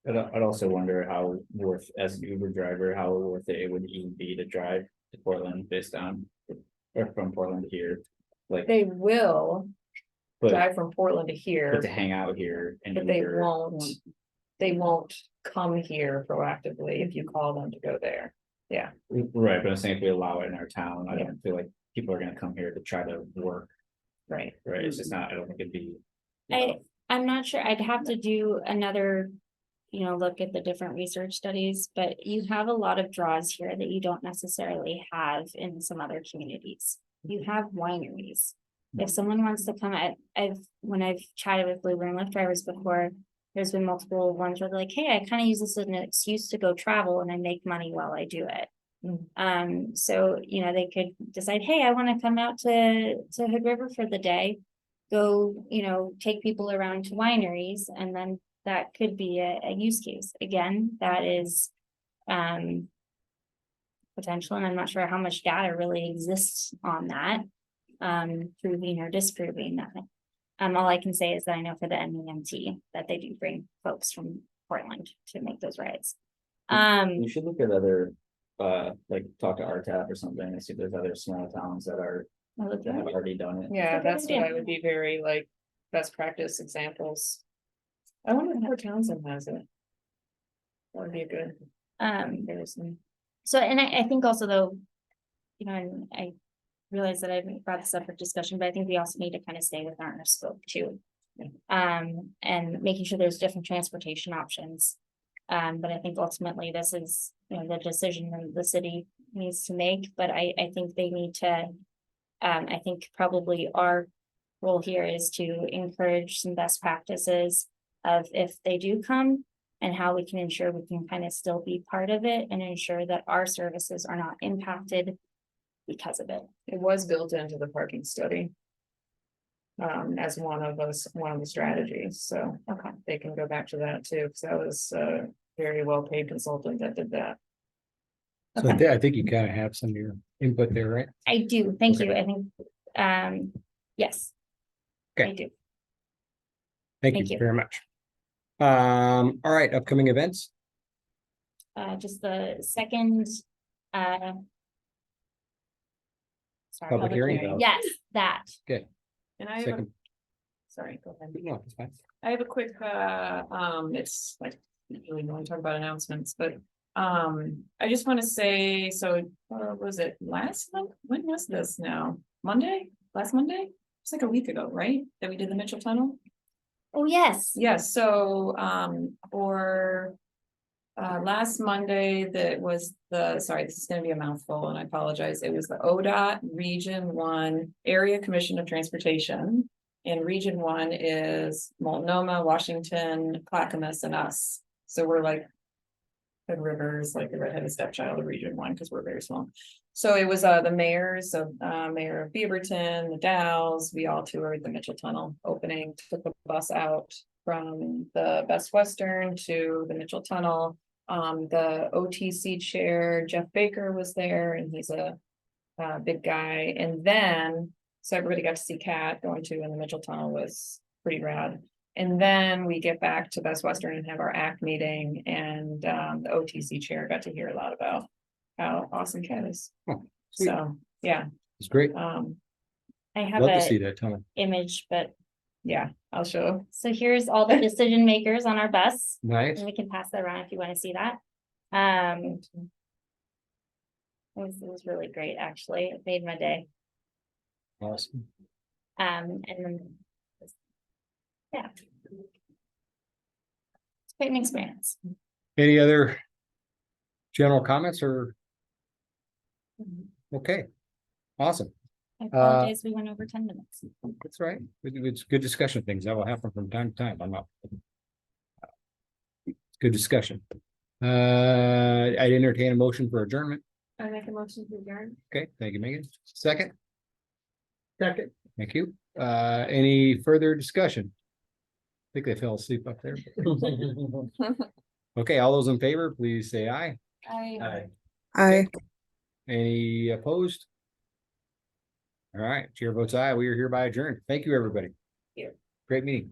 I'd also wonder how worth, as an Uber driver, how worth it would even be to drive to Portland based on, or from Portland to here. Like, They will but, drive from Portland to but to here, hang out here and. but they Uber- won't come here proactively if you call them to go there. Yeah, Right, but I'm saying if we allow it in our town, I Yeah. don't feel like people are gonna come here to try to work, right. right? It's just not, I don't think it'd be. I'm not sure, I'd have to do another, look at the different research studies, but you have a lot of draws here that you don't necessarily have in some other communities. You have wineries. If someone wants to come, when I've chatted with Blue and Lyft drivers before, there's been multiple ones where they're like, hey, I kind of use this as an excuse to go travel and I make money while I do it. So, they could decide, hey, I want to come out to Hood River for the day. Go, take people around to wineries, and then that could be a use case. Again, that is potential, and I'm not sure how much data really exists on that, proving or disproving that. All I can say is that I know for the MEMT that they do bring folks from Portland to make those rides. You should look at other, like talk to RTAP or something and see if there's other small towns that have already done it. Yeah, That's a good that's what idea. I would be very like, best practice examples. I wonder if Port Townsend has it. That would be a good comparison. So, and I think also though, and I realize that I haven't brought this up for discussion, but I think we also need to kind of stay within our scope too. And making sure there's different transportation options. But I think ultimately this is, the decision that the city needs to make, but I think they need to, I think probably our role here is to encourage some best practices of if they do come and how we can ensure we can kind of still be part of it and ensure that our services are not impacted because of it. It was built into the parking study. As one of the strategies, so. Okay. They can go back to that too, because that was a very well-paid consultant that did that. So I think you kind of have some of your input there, right? I do, thank you, Okay. I think, yes. Okay. I do, Thank Thank you you. very much. All right, upcoming events. just the second, sorry, Public hearing. hearing. yes, that. And I have a, Second. sorry, go ahead. No, it's fine. I have a quick, it's like, really want to talk about announcements, but, I just want to say, so, was it last month? When was this now? Monday? Last Monday? It's like a week ago, right? That we did the Mitchell Tunnel? Oh, yes. Yes, so, for. Last Monday, that was sorry, this is gonna be a mouthful and I apologize. It was the ODOT Region 1 Area Commission of Transportation. And Region 1 is Multnomah, Washington, Clackamas, and us. So we're like. Hood River's like the redheaded stepchild of Region 1 because we're very small. So it was the mayors, so Mayor of Beaverton, the Dows, we all toured the Mitchell Tunnel opening, took the bus out from the Best Western to the Mitchell Tunnel. The OTC chair, Jeff Baker, was there, and he's a big guy. And then, so everybody got to see Kat going to in the Mitchell Tunnel was pretty rad. And then we get back to Best Western and have our ACT meeting, and the OTC chair got to hear a lot about how awesome Kat is. Oh, sweet. So, yeah, It's great. I have Love to see a that tunnel. image, but, yeah, I'll show. so here's all the decision makers on our bus. Nice. And we can pass that around if you want to see that. It was really great, actually. It made my day. Awesome. And then. Yeah. It's quite an experience. Any other general comments or? Okay, awesome. I apologize, we went over 10 minutes. That's right. It's good discussion things. That will happen from time to time. I'm not. Good discussion. I'd entertain a motion for adjournment. I make a motion to adjourn. Okay, thank you, Megan. Second? Second. Thank you. Any further discussion? I think they fell asleep up there. Okay, all those in favor, please say aye. I. Any opposed? All right, chair votes aye. We are hereby adjourned. Thank you, everybody. Here. Great meeting.